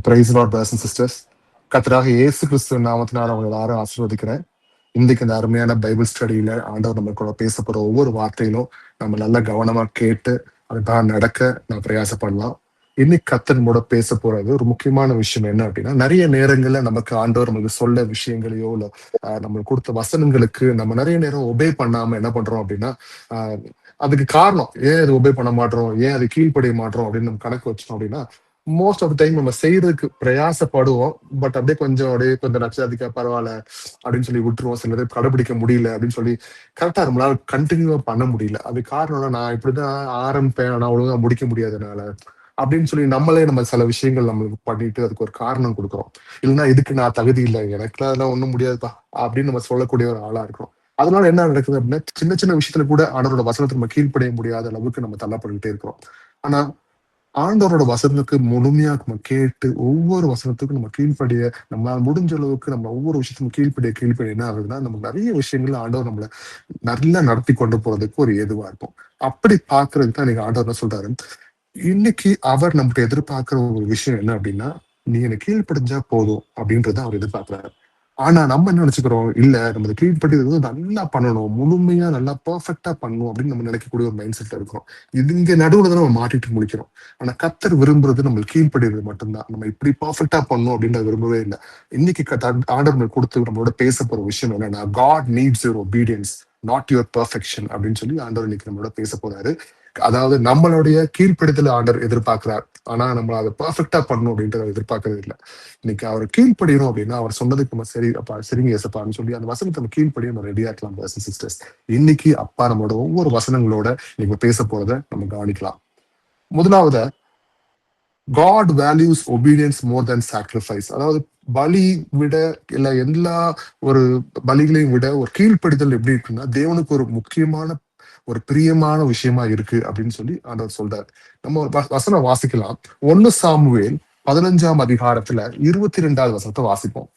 Price Lord brothers and sisters. கர்த்தராக இயேசு கிறிஸ்துவின் நாமத்தினால் அவங்க எல்லாரும் ஆசீர்வதிக்கிறேன். இன்னைக்கு இந்த அருமையான பைபிள் ஸ்டடியில ஆண்டவர் நம்ம கூட பேச போற ஒவ்வொரு வார்த்தையிலும் நம்ம நல்ல கவனமா கேட்டு அதுக்காக நடக்க நான் பிரயாசப்படலாம். இன்னைக்கு கர்த்தர் கூட பேச போறது ஒரு முக்கியமான விஷயம் என்ன அப்படின்னா, நிறைய நேரங்கள்ல நமக்கு ஆண்டவர் நமக்கு சொல்ல விஷயங்களையோ இல்ல நம்மளுக்கு கொடுத்த வசனங்களுக்கு நம்ம நிறைய நேரம் ஒபே பண்ணாம என்ன பண்றோம் அப்படின்னா, ஆஹ் அதுக்கு காரணம் ஏன் அது ஒபே பண்ண மாட்டோம், ஏன் அது கீழ்ப்படிய மாட்டோம் அப்படின்னு நம்ம கணக்கு வச்சோம் அப்படின்னா, மோஸ்ட் ஆஃப் டைம் நம்ம செய்யறதுக்கு பிரயாசப்படுவோம். பட் அப்படியே கொஞ்சம் நச்சாதிக்கா பரவாயில்ல அப்படின்னு சொல்லி விட்டுருவோம். சில பேர் கடைபிடிக்க முடியல அப்படின்னு சொல்லி கரெக்டா நம்மளால கண்டினியூவா பண்ண முடியல. அது காரணம் நான் இப்படிதான் ஆரம்பிப்பேன் ஆனா ஒழுங்கா முடிக்க முடியாதனால அப்படின்னு சொல்லி நம்மளே நம்ம சில விஷயங்கள் நம்மளுக்கு பண்ணிட்டு அதுக்கு ஒரு காரணம் கொடுக்குறோம். இல்லைன்னா இதுக்கு நான் தகுதி இல்லை, எனக்கு அதெல்லாம் ஒண்ணும் முடியாதுப்பா அப்படின்னு நம்ம சொல்லக்கூடிய ஒரு ஆளா இருக்கிறோம். அதனால என்ன நடக்குது அப்படின்னா, சின்ன சின்ன விஷயத்துல கூட ஆண்டவரோட வசனத்தை நம்ம கீழ்ப்படைய முடியாத அளவுக்கு நம்ம தள்ளப்பட்டுட்டே இருக்கிறோம். ஆனா ஆண்டவரோட வசனத்துக்கு முழுமையா நம்ம கேட்டு ஒவ்வொரு வசனத்துக்கும் நம்ம கீழ்ப்படிய நம்மளால முடிஞ்ச அளவுக்கு நம்ம ஒவ்வொரு விஷயத்துக்கும் கீழ்ப்படிய என்ன ஆகுதுன்னா, நம்ம நிறைய விஷயங்கள்ல ஆண்டவர் நம்மள நல்லா நடத்தி கொண்டு போறதுக்கு ஒரு ஏதுவா இருக்கும். அப்படி பாக்குறதுக்கு தான் இன்னைக்கு ஆண்டவர் என்ன சொல்றாரு, இன்னைக்கு அவர் நம்மகிட்ட எதிர்பார்க்கிற ஒரு விஷயம் என்ன அப்படின்னா, நீ எனக்கு கீழ்ப்படிஞ்சா போதும் அப்படின்றத அவர் எதிர்பார்க்கிறாரு. ஆனா நம்ம என்ன நினைச்சுக்கிறோம், இல்ல நம்ம கீழ்ப்படிறது நல்லா பண்ணணும், முழுமையா நல்லா பெர்ஃபெக்டா பண்ணணும் அப்படின்னு நம்ம நினைக்கக்கூடிய ஒரு மைண்ட் செட்ல இருக்கிறோம். இது இங்க நடுவுல தான் நம்ம மாட்டிட்டு முடிக்கிறோம். ஆனா கர்த்தர் விரும்புறது நம்ம கீழ்ப்படிறது மட்டும்தான். நம்ம இப்படி பெர்ஃபெக்டா பண்ணணும் அப்படின்னு விரும்பவே இல்லை. இன்னைக்கு ஆண்டவர் கொடுத்து நம்மளோட பேச போற விஷயம் என்னன்னா, God needs your obedience, not your perfection அப்படின்னு சொல்லி ஆண்டவர் இன்னைக்கு நம்மளோட பேச போறாரு. அதாவது நம்மளுடைய கீழ்ப்படிதல் ஆண்டர் எதிர்பார்க்கிறார். ஆனா நம்ம அதை பெர்ஃபெக்டா பண்ணணும் அப்படின்றத எதிர்பார்க்கறது இல்லை. இன்னைக்கு அவர் கீழ்ப்படியணும் அப்படின்னா, அவர் சொன்னதுக்கு நம்ம சரி அப்பா சரிங்க ஏசப்பான்னு சொல்லி அந்த வசனத்தை நம்ம கீழ்ப்படிய நம்ம ரெடியா இருக்கலாம் சிஸ்டர்ஸ். இன்னைக்கு அப்பா நம்மளோட ஒவ்வொரு வசனங்களோட நீங்க பேச போறத நம்ம கவனிக்கலாம். முதலாவது, காட் வேல்யூஸ் ஒபீடியன்ஸ் மோர் தென் சாக்ரிஃபைஸ். அதாவது பலி விட இல்ல எல்லா ஒரு பலிகளையும் விட ஒரு கீழ்ப்படிதல் எப்படி இருக்குன்னா, தேவனுக்கு ஒரு முக்கியமான ஒரு பிரியமான விஷயமா இருக்கு அப்படின்னு சொல்லி ஆண்டவர் சொல்றாரு. நம்ம ஒரு வசனம் வாசிக்கலாம். 1 சாமுவேல் 15ஆம் அதிகாரத்துல 22வது வசனத்தை வாசிப்போம்.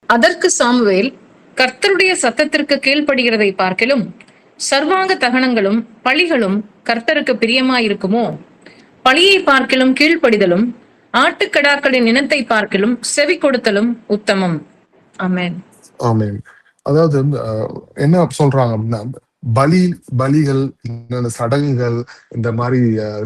அதற்கு சாமுவேல், கர்த்தருடைய சத்தத்திற்கு கீழ்ப்படுகிறதை பார்க்கிலும் சர்வாங்க தகனங்களும் பலிகளும் கர்த்தருக்கு பிரியமாயிருக்குமோ? பலியை பார்க்கிலும் கீழ்ப்படிதலும் ஆட்டுக்கடாக்களின் இனத்தை பார்க்கிலும் செவி கொடுத்தலும் உத்தமம். ஆமென். ஆமென். அதாவது என்ன சொல்றாங்க அப்படின்னா, பலிகள், இந்த சடங்குகள், இந்த மாதிரி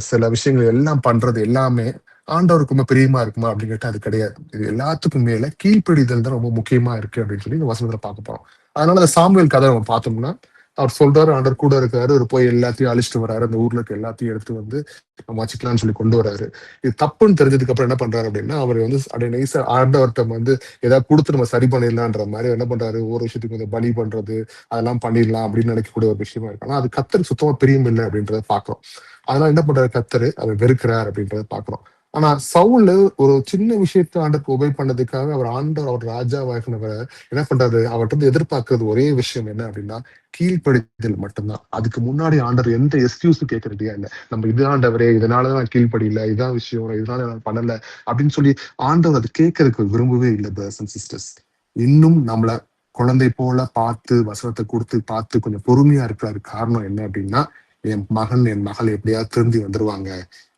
சில விஷயங்கள் எல்லாம் பண்றது எல்லாமே ஆண்டவருக்கு ரொம்ப பிரியமா இருக்குமா அப்படின்னு கேட்டா அது கிடையாது. இது எல்லாத்துக்கும் மேல கீழ்ப்படிதல் தான் ரொம்ப முக்கியமா இருக்கு அப்படின்னு சொல்லி இந்த வசனத்துல பார்க்க போறோம். அதனால அந்த சாமுவேல் கதை நம்ம பார்த்தோம்னா, அவர் சொல்றாரு, ஆண்டவர் கூட இருக்காரு, அவர் போய் எல்லாத்தையும் அழிச்சிட்டு வர்றாரு, அந்த ஊர்ல இருக்க எல்லாத்தையும் எடுத்து வந்து நம்ம வச்சுக்கலாம்னு சொல்லி கொண்டு வர்றாரு. இது தப்புன்னு தெரிஞ்சதுக்கு அப்புறம் என்ன பண்றாரு அப்படின்னா, அவர் வந்து அப்படியே நைசா ஆண்டவர்கிட்ட வந்து ஏதாவது கொடுத்து நம்ம சரி பண்ணிடலான்ற மாதிரி என்ன பண்றாரு, ஒரு விஷயத்துக்கு வந்து பலி பண்றது அதெல்லாம் பண்ணிடலாம் அப்படின்னு நினைக்கக்கூடிய ஒரு விஷயமா இருக்கு. ஆனா அது கர்த்தருக்கு சுத்தமா பிரியம் இல்லை அப்படின்றத பாக்குறோம். அதனால என்ன பண்றாரு, கர்த்தரு அதை வெறுக்கிறார் அப்படின்றத பாக்குறோம். ஆனா சவுல் ஒரு சின்ன விஷயத்த ஆண்டருக்கு உபயோக பண்ணதுக்காக அவர் ராஜாவாகினவரை என்ன பண்றாரு, அவர்கிட்ட இருந்து எதிர்பார்க்கறது ஒரே விஷயம் என்ன அப்படின்னா, கீழ்ப்படிதல் மட்டும்தான். அதுக்கு முன்னாடி ஆண்டவர் எந்த எக்ஸ்கியூஸும் கேட்கறதையா இல்லை. நம்ம இது ஆண்டவரே இதனாலதான் நான் கீழ்ப்படியில, இதான் விஷயம், இதனால நான் பண்ணல அப்படின்னு சொல்லி ஆண்டவர் அது கேட்கறதுக்கு விரும்பவே இல்லை. பிரதர்ஸ் அண்ட் சிஸ்டர்ஸ், இன்னும் நம்மள குழந்தை போல பார்த்து வசனத்தை கொடுத்து பார்த்து கொஞ்சம் பொறுமையா இருக்கிறாரு. காரணம் என்ன அப்படின்னா, என் மகள் எப்படியாவது திருந்தி வந்துருவாங்க,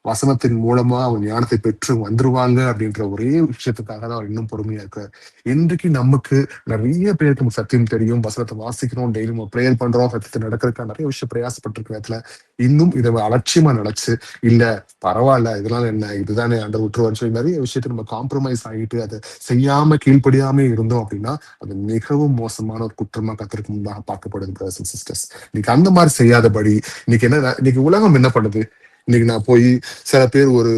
வசனத்தின் மூலமா அவன் ஞானத்தை பெற்று வந்துருவாங்க அப்படின்ற ஒரே விஷயத்துக்காக தான் அவர் இன்னும் பொறுமையா இருக்காரு. இன்றைக்கு நமக்கு நிறைய பேருக்கு நம்ம சத்தியம் தெரியும், வசனத்தை வாசிக்கிறோம், டெய்லி நம்ம ப்ரேயர் பண்றோம், சத்தியத்தை நடக்கிறதுக்காக நிறைய விஷயம் பிரயாசப்பட்டிருக்க நேரத்துல இன்னும் இதை அலட்சியமா நினைச்சு, இல்ல பரவாயில்ல இதனால என்ன, இதுதானே ஆண்டவர் விட்டுருவான்னு சொல்லி நிறைய விஷயத்த நம்ம காம்ப்ரமைஸ் ஆகிட்டு அதை செய்யாம கீழ்ப்படியாம இருந்தோம் அப்படின்னா, அது மிகவும் மோசமான ஒரு குற்றமா கர்த்தருக்கு முன்பாக பார்க்கப்படுது. பிரதர்ஸ் அண்ட் சிஸ்டர்ஸ், இன்னைக்கு அந்த மாதிரி செய்யாதபடி இன்னைக்கு உலகம் என்ன பண்ணுது, இன்னைக்கு நான் போய் சில பேர் ஒரு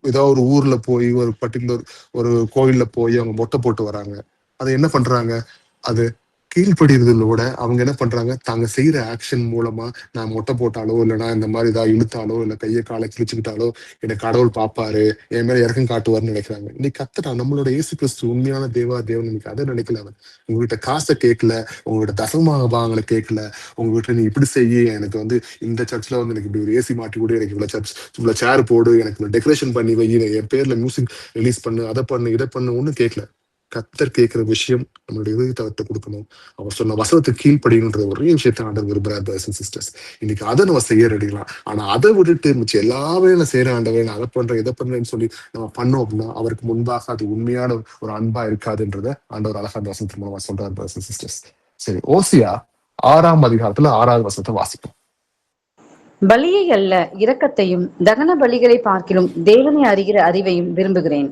ஏதாவது ஒரு ஊர்ல போய் ஒரு பர்டிகுலர் ஒரு கோயில்ல போய் அவங்க மொட்டை போட்டு வராங்க. அதை என்ன பண்றாங்க, அது கீழ்ப்படிறதோட அவங்க என்ன பண்றாங்க, தாங்க செய்யற ஆக்ஷன் மூலமா நான் மொட்டை போட்டாலோ இல்லைன்னா இந்த மாதிரி ஏதாவது இழுத்தாலோ இல்ல கையை காலை கிழிச்சுக்கிட்டாலோ என்னை கடவுள் பாப்பாரு, என் மேல இறக்கம் காட்டுவாருன்னு நினைக்கிறாங்க. இன்னைக்கு கத்துட்டா நம்மளோட இயேசு கிறிஸ்து உண்மையான தேவன் இன்னைக்கு அதை நினைக்கல. அவன் உங்ககிட்ட காசை கேட்கல, உங்ககிட்ட தசமாகங்களை கேட்கல, உங்ககிட்ட நீ இப்படி செய்ய, எனக்கு வந்து இந்த சர்ச்ல வந்து எனக்கு இப்படி ஒரு ஏசி மாட்டி கூட, எனக்கு இவ்வளவு சேர் போடு, எனக்கு டெக்கரேஷன் பண்ணி வை, என் பேர்ல மியூசிக் ரிலீஸ் பண்ணு, அதை பண்ணு இதை பண்ணு ஒன்னும் கேட்கல. கத்தர் கேட்கிற விஷயம் நம்மளுடைய இதயத்தை அவர்கிட்ட கொடுக்கணும். அவர் சொன்ன வசனத்தை கீழ்ப்படியணுன்ற ஒரே விஷயத்த ஆண்டவர் விரும்புறார் பிரதர்ஸ் அண்ட் சிஸ்டர்ஸ். இன்னைக்கு அதை நம்ம செய்ய ரெடிக்கலாம். ஆனா அதை விட்டுட்டு மிச்சம் எல்லாமே நான் செய்யறேன் ஆண்டவன், நான் அதை பண்றேன் இதை பண்றேன்னு சொல்லி நம்ம பண்ணோம் அப்படின்னா அவருக்கு முன்பாக அது உண்மையான ஒரு அன்பா இருக்காதுன்றத ஆண்டவர் அழகா அந்த வசனத்தின் மூலமா சொல்றார் பிரதர்ஸ் அண்ட் சிஸ்டர்ஸ். சரி, ஓசியா 6ஆம் அதிகாரத்துல 6வது வசனத்தை வாசிப்போம். பலியை அல்ல இரக்கத்தையும் தகன பலிகளை பார்க்கிலும் தேவனை அறிகிற அறிவையும் விரும்புகிறேன்.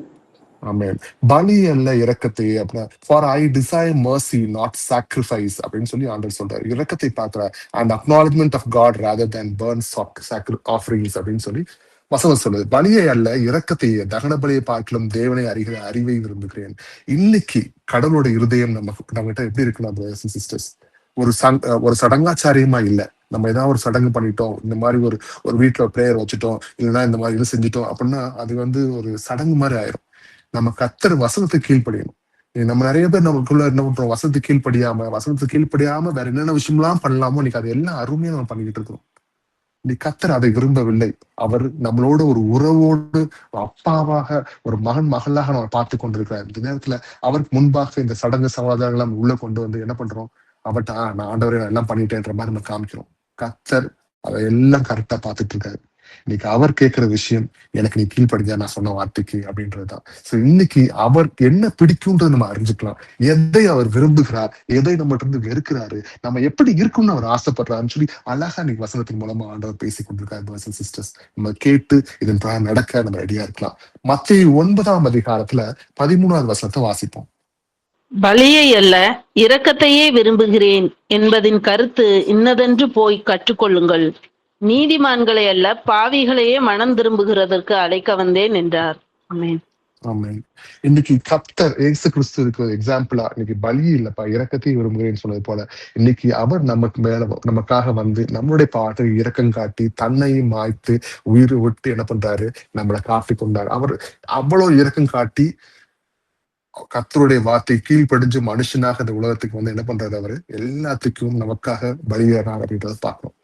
ஆமென். பலி அல்ல இரக்கத்தையே அப்படின்னா for I desire mercy not sacrifice அப்படின்னு சொல்லி ஆண்டவர் சொல்றாரு. இரக்கத்தை பார்க்கிற and acknowledgement of God rather than burn offerings அப்படின்னு சொல்லி வசனம் சொல்லுது. பலியை அல்ல இரக்கத்தையே தகன பலியை பார்க்கலும் தேவனை அறிகிற அறிவை விரும்புகிறேன். இன்னைக்கு கடவுளோட இருதயம் நம்மகிட்ட எப்படி இருக்குன்னா பிரதர்ஸ் அண்ட் சிஸ்டர்ஸ், ஒரு சடங்காச்சாரியமா இல்ல. நம்ம ஏதாவது ஒரு சடங்கு பண்ணிட்டோம், இந்த மாதிரி ஒரு வீட்டுல பிரேயர் வச்சுட்டோம், இல்லைன்னா இந்த மாதிரி இது செஞ்சுட்டோம் அப்படின்னா அது ஒரு சடங்கு மாதிரி ஆயிரும். நம்ம கத்தர் வசனத்தை கீழ்ப்படியணும். நம்ம நிறைய பேர் நமக்குள்ள என்ன பண்றோம், வசனத்தை கீழ்ப்படியாம வேற என்னென்ன விஷயம்லாம் பண்ணலாமோ இன்னைக்கு அது எல்லாம் அருமையா நம்ம பண்ணிக்கிட்டு இருக்கோம். நீ கத்தர் அதை விரும்பவில்லை. அவர் நம்மளோட ஒரு உறவோடு அப்பாவாக ஒரு மகளாக நம்ம பார்த்து கொண்டிருக்கிறார். இந்த நேரத்துல அவருக்கு முன்பாக இந்த சடங்கு சமாதானங்கள் நம்ம உள்ள கொண்டு வந்து என்ன பண்றோம், அவர்கிட்ட நான் ஆண்டவரே நான் எல்லாம் பண்ணிட்டேன்ற மாதிரி நம்ம காமிக்கிறோம். கத்தர் அதை எல்லாம் கரெக்டா பார்த்துட்டு இருக்காரு. இன்னைக்கு அவர் கேட்கிற விஷயம் எனக்கு நீ கீழ்ப்படிஞ்சா நான் சொன்ன வார்த்தைக்கு அப்படின்றதுதான். சோ இன்னைக்கு அவர் என்ன பிடிக்கும்ன்றது நம்ம அறிஞ்சுக்கலாம். எதை அவர் விரும்புகிறார், எதை நம்ம இருந்து வெறுக்கிறாரு, நம்ம எப்படி இருக்கும்னு அவர் ஆசைப்படுறாருன்னு சொல்லி அழகா இன்னைக்கு வசனத்தின் மூலமா ஆண்டவர் பேசி கொண்டிருக்காரு. சிஸ்டர்ஸ், நம்ம கேட்டு இதன் பிரகாரம் நடக்க நம்ம ரெடியா இருக்கலாம். மத்தேயு 9ஆம் அதிகாரத்துல 13வது வசனத்தை வாசிப்போம். பலியை அல்ல இரக்கத்தையே விரும்புகிறேன் என்பதின் கருத்து இன்னதென்று போய் கற்றுக்கொள்ளுங்கள். நீதிமான்களை அல்ல பாவிகளையே மனம் திரும்புகிறதற்கு அழைக்க வந்தேன் என்றார். ஆமென். ஆமென். இன்னைக்கு கர்த்தர் இயேசு கிறிஸ்து இருக்கிற எக்ஸாம்பிளா இன்னைக்கு பலி இல்லப்பா இரக்கத்தையும் விரும்புகிறேன்னு சொன்னது போல இன்னைக்கு அவர் நமக்காக வந்து நம்மளுடைய பாட்டு இரக்கம் காட்டி தன்னையும் மாய்த்து உயிரை விட்டு என்ன பண்றாரு, நம்மளை காட்டி கொண்டாரு. அவர் அவ்வளவு இரக்கம் காட்டி கர்த்தருடைய வார்த்தை கீழ்ப்படிஞ்சு மனுஷனாக இந்த உலகத்துக்கு வந்து என்ன பண்றாரு, அவரு எல்லாத்துக்கும் நமக்காக பலியானார் அப்படின்றத பார்க்கணும்.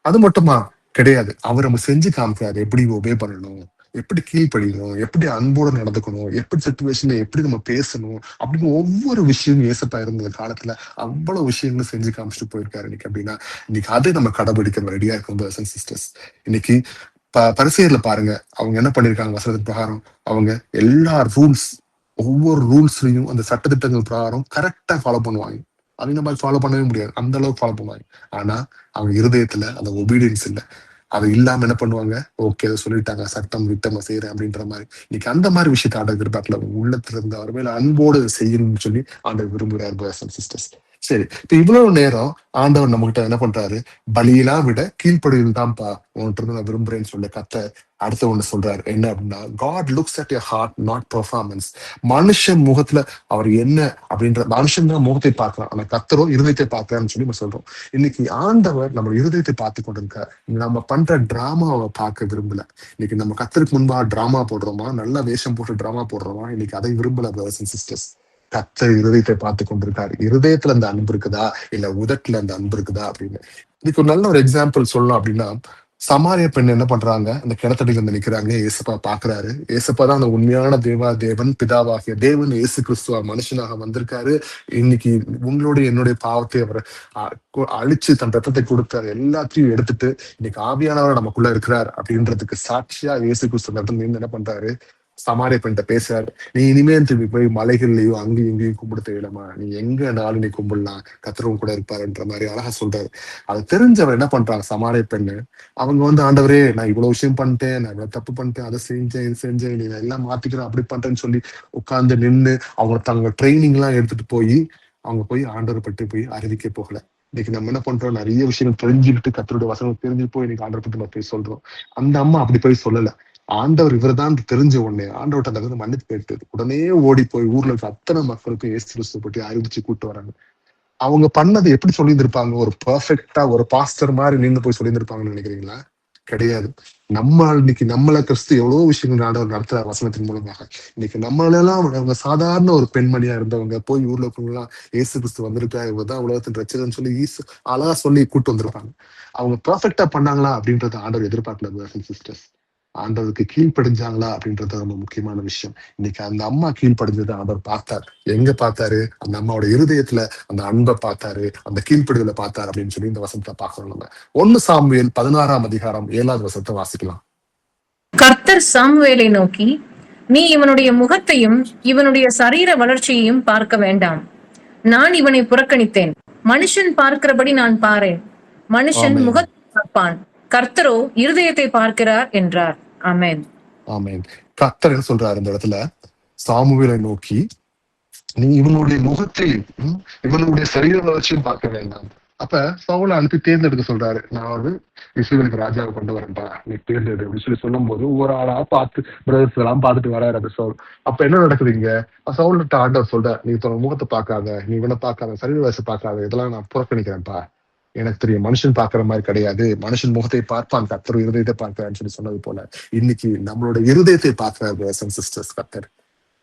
அது மட்டுமா கிடையாது, அவர் நம்ம செஞ்சு காமிக்கிறாரு எப்படி ஒபே பண்ணணும், எப்படி கீழ்ப்படிக்கணும், எப்படி அன்போட நடந்துக்கணும், எப்படி சிச்சுவேஷன்ல எப்படி நம்ம பேசணும் அப்படின்னு ஒவ்வொரு விஷயமும் ஏசப்பா இருந்த காலத்துல அவ்வளவு விஷயங்களும் செஞ்சு காமிச்சிட்டு போயிருக்காரு. இன்னைக்கு அப்படின்னா இன்னைக்கு அதை நம்ம கடைபிடிக்கிற ரெடியா இருக்கும் பிரதர்ஸ் சிஸ்டர்ஸ். இன்னைக்கு பரிசேயர்ல பாருங்க, அவங்க என்ன பண்ணிருக்காங்க வசனத்தின் பிரகாரம் அவங்க எல்லா ஒவ்வொரு ரூல்ஸ்லயும் அந்த சட்டத்திட்டங்கள் பிரகாரம் கரெக்டா ஃபாலோ பண்ணுவாங்க. அவங்க மாதிரி ஃபாலோ பண்ணவே முடியாது, அந்த அளவுக்கு ஃபாலோ பண்ணுவாங்க. ஆனா அவங்க இருதயத்துல அந்த ஒபீடியன்ஸ் இல்லை. அது இல்லாம என்ன பண்ணுவாங்க, ஓகே அதை சொல்லிட்டாங்க சட்டம் விட்டமா செய்யறேன் அப்படின்ற மாதிரி. இன்னைக்கு அந்த மாதிரி விஷயத்த ஆண்டவர் எதிர்பார்க்கல. உள்ளத்துல இருந்து அவர் மேல அன்போடு செய்யணும்னு சொல்லி ஆண்டவர் விரும்புகிறார் பிரதர்ஸ் அண்ட் சிஸ்டர்ஸ். சரி, இப்ப இவ்வளவு நேரம் ஆண்டவர் நம்ம கிட்ட என்ன பண்றாரு, பலியெல்லாம் விட கீழ்ப்படியில் தான்ப்பா உன்கிட்ட நான் விரும்புறேன்னு சொல்ல கத்த அடுத்த ஒண்ணு சொல்றாரு. என்ன அப்படின்னா, God looks at your heart not performance. மனுஷன் முகத்துல அவர் என்ன அப்படின்ற மனுஷன் தான் முகத்தை பார்க்கலாம், ஆனா கத்தரோ இருதயத்தை பார்க்கலான்னு சொல்லி நம்ம சொல்றோம். இன்னைக்கு ஆண்டவர் நம்ம இருதயத்தை பார்த்து கொண்டிருக்கார். நம்ம பண்ற டிராமாவை பார்க்க விரும்பல. இன்னைக்கு நம்ம கத்தருக்கு முன்பா டிராமா போடுறோமா, நல்ல வேஷம் போட்டு டிராமா போடுறோமா, இன்னைக்கு அதை விரும்பல பிரதர்ஸ் அண்ட் சிஸ்டர்ஸ். கத்தர் இருதயத்தை பார்த்து கொண்டிருக்காரு. இருதயத்துல அந்த அன்பு இருக்குதா இல்ல உதட்டுல அந்த அன்பு இருக்குதா அப்படின்னு. இதுக்கு ஒரு நல்ல ஒரு எக்ஸாம்பிள் சொல்லணும் அப்படின்னா, சமாரிய பெண் என்ன பண்றாங்க, அந்த கிணத்தடியில வந்து நிக்கிறாங்க, ஏசப்பா பாக்குறாரு. ஏசப்பா தான் அந்த உண்மையான தேவன் பிதாவாகிய தேவன் இயேசு கிறிஸ்துவ மனுஷனாக வந்திருக்காரு. இன்னைக்கு உங்களுடைய என்னுடைய பாவத்தை அவர் அழிச்சு தன் ரத்தத்தை கொடுத்தாரு, எல்லாத்தையும் எடுத்துட்டு இன்னைக்கு ஆவியானவர் நமக்குள்ள இருக்கிறார் அப்படின்றதுக்கு சாட்சியா இயேசு கிறிஸ்து நடந்து என்ன பண்றாரு, சமாரிய பெண்கிட்ட பேசுறாரு. நீ இனிமேல் திரும்பி போய் மலைகள்லயும் அங்கேயும் இங்கேயும் கும்பிட தேவையில்லமா, நீ எங்க நாளும் நீ கும்பிடலாம், கத்தரவும் கூட இருப்பாருன்ற மாதிரி அழகா சொல்றாரு. அது தெரிஞ்சவர் என்ன பண்றாங்க, சமாரிய பெண்ணு அவங்க வந்து ஆண்டவரே நான் இவ்வளவு விஷயம் பண்ணிட்டேன், நான் இவ்வளவு தப்பு பண்ணிட்டேன், அதை செஞ்சேன் இது செஞ்சேன், நீ எல்லாம் மாத்திக்கிறேன் அப்படி பண்றேன்னு சொல்லி உட்கார்ந்து நின்று அவங்க தங்க ட்ரைனிங் எல்லாம் எடுத்துட்டு போய் அவங்க போய் ஆண்டவர் பற்றி போய் அறிவிக்க போகல. இன்னைக்கு நம்ம என்ன பண்றோம், நிறைய விஷயங்கள் தெரிஞ்சுக்கிட்டு கத்தருடைய வசனம் தெரிஞ்சு போய் இன்னைக்கு ஆண்டவர் பற்றி நம்ம போய் சொல்றோம். அந்த அம்மா அப்படி போய் சொல்லல. ஆண்டவர் இவர்தான் தெரிஞ்ச உடனே ஆண்டவர்கிட்ட அந்த வந்து மன்னிப்பு கேட்டு உடனே ஓடி போய் ஊர்ல இருக்க அத்தனை மக்களுக்கும் இயேசு கிறிஸ்துவ பற்றி அறிவிச்சு கூட்டு வராங்க. அவங்க பண்ணது எப்படி சொல்லியிருந்திருப்பாங்க, ஒரு பெர்ஃபெக்டா ஒரு பாஸ்டர் மாதிரி நின்று போய் சொல்லியிருந்திருப்பாங்கன்னு நினைக்கிறீங்களா? கிடையாது. இன்னைக்கு நம்மள கிறிஸ்து எவ்வளவு விஷயங்கள் ஆண்டவர் நடத்துற வசனத்தின் மூலமாக. இன்னைக்கு நம்மளெல்லாம் அவங்க சாதாரண ஒரு பெண்மணியா இருந்தவங்க போய் ஊர்ல இருக்கவங்கலாம் இயேசு கிறிஸ்து வந்திருக்கா, இவதான் உலகத்தின் ரட்சகன்னு சொல்லி அழகா சொல்லி கூட்டு வந்திருப்பாங்க. அவங்க பெர்ஃபெக்டா பண்ணாங்களா அப்படின்றத ஆண்டவர் எதிர்பார்க்கல சிஸ்டர்ஸ். ஆண்டவருக்கு கீழ்ப்படிஞ்சாங்களா அப்படின்றது ரொம்ப முக்கியமான விஷயம். இன்னைக்கு அந்த அம்மா கீழ்ப்படிஞ்சதை ஆண்டவர் பார்த்தார். எங்க பார்த்தாரு? அந்த அம்மாவோட இருதயத்துல அந்த அன்பை பார்த்தாரு, அந்த கீழ்ப்படிதலை பார்த்தாரு அப்படின்னு சொல்லி இந்த வசனத்தை பார்க்கணும். நம்ம 1 சாமுவேல் 16ஆம் அதிகாரம் 7வது வசனத்தை வாசிக்கலாம். கர்த்தர் சாமுவேலை நோக்கி, நீ இவனுடைய முகத்தையும் இவனுடைய சரீர வளர்ச்சியையும் பார்க்க வேண்டாம். நான் இவனை புறக்கணித்தேன். மனுஷன் பார்க்கிறபடி நான் பாரேன். மனுஷன் ஆமென். முகத்தை பார்ப்பான், கர்த்தரோ இருதயத்தை பார்க்கிறார் என்றார். ஆமென். ஆமென். கர்த்தர் என்ன சொல்றாரு இந்த இடத்துல? சாமுவேலை நோக்கி, நீ இவனுடைய முகத்தையும் இவனுடைய சரீர வளர்ச்சியும் பார்க்க வேண்டாம். அப்ப சவுலை அனுப்பி தேர்ந்தெடுக்க சொல்றாரு. நான் வந்து இஸ்ரவேலுக்கு ராஜாவை கொண்டு வரேன்ப்பா, நீ தேர்ந்தெடு அப்படின்னு சொல்லி சொல்லும் போது ஒரு ஆளா பார்த்து பிரதர்ஸ் எல்லாம் பார்த்துட்டு வராரு அந்த சவுல். அப்ப என்ன நடக்குது இங்க? சவுல்கிட்ட ஆண்டவர் சொல்ற, நீ தன் முகத்தை பார்க்காத, நீ இவனை பார்க்காத, சரீர வயசை பார்க்காத, இதெல்லாம் நான் புறக்கணிக்கிறேன்ப்பா. எனக்கு தெரியும் மனுஷன் பார்க்கிற மாதிரி கிடையாது, மனுஷன் முகத்தை பார்ப்பான், கர்த்தர் இருதயத்தை பார்க்கிறான்னு சொல்லி சொன்னது போல இன்னைக்கு நம்மளோட இருதயத்தை பார்க்கிறார் பிரதர்ஸ் அண்ட் சிஸ்டர்ஸ் கர்த்தர்.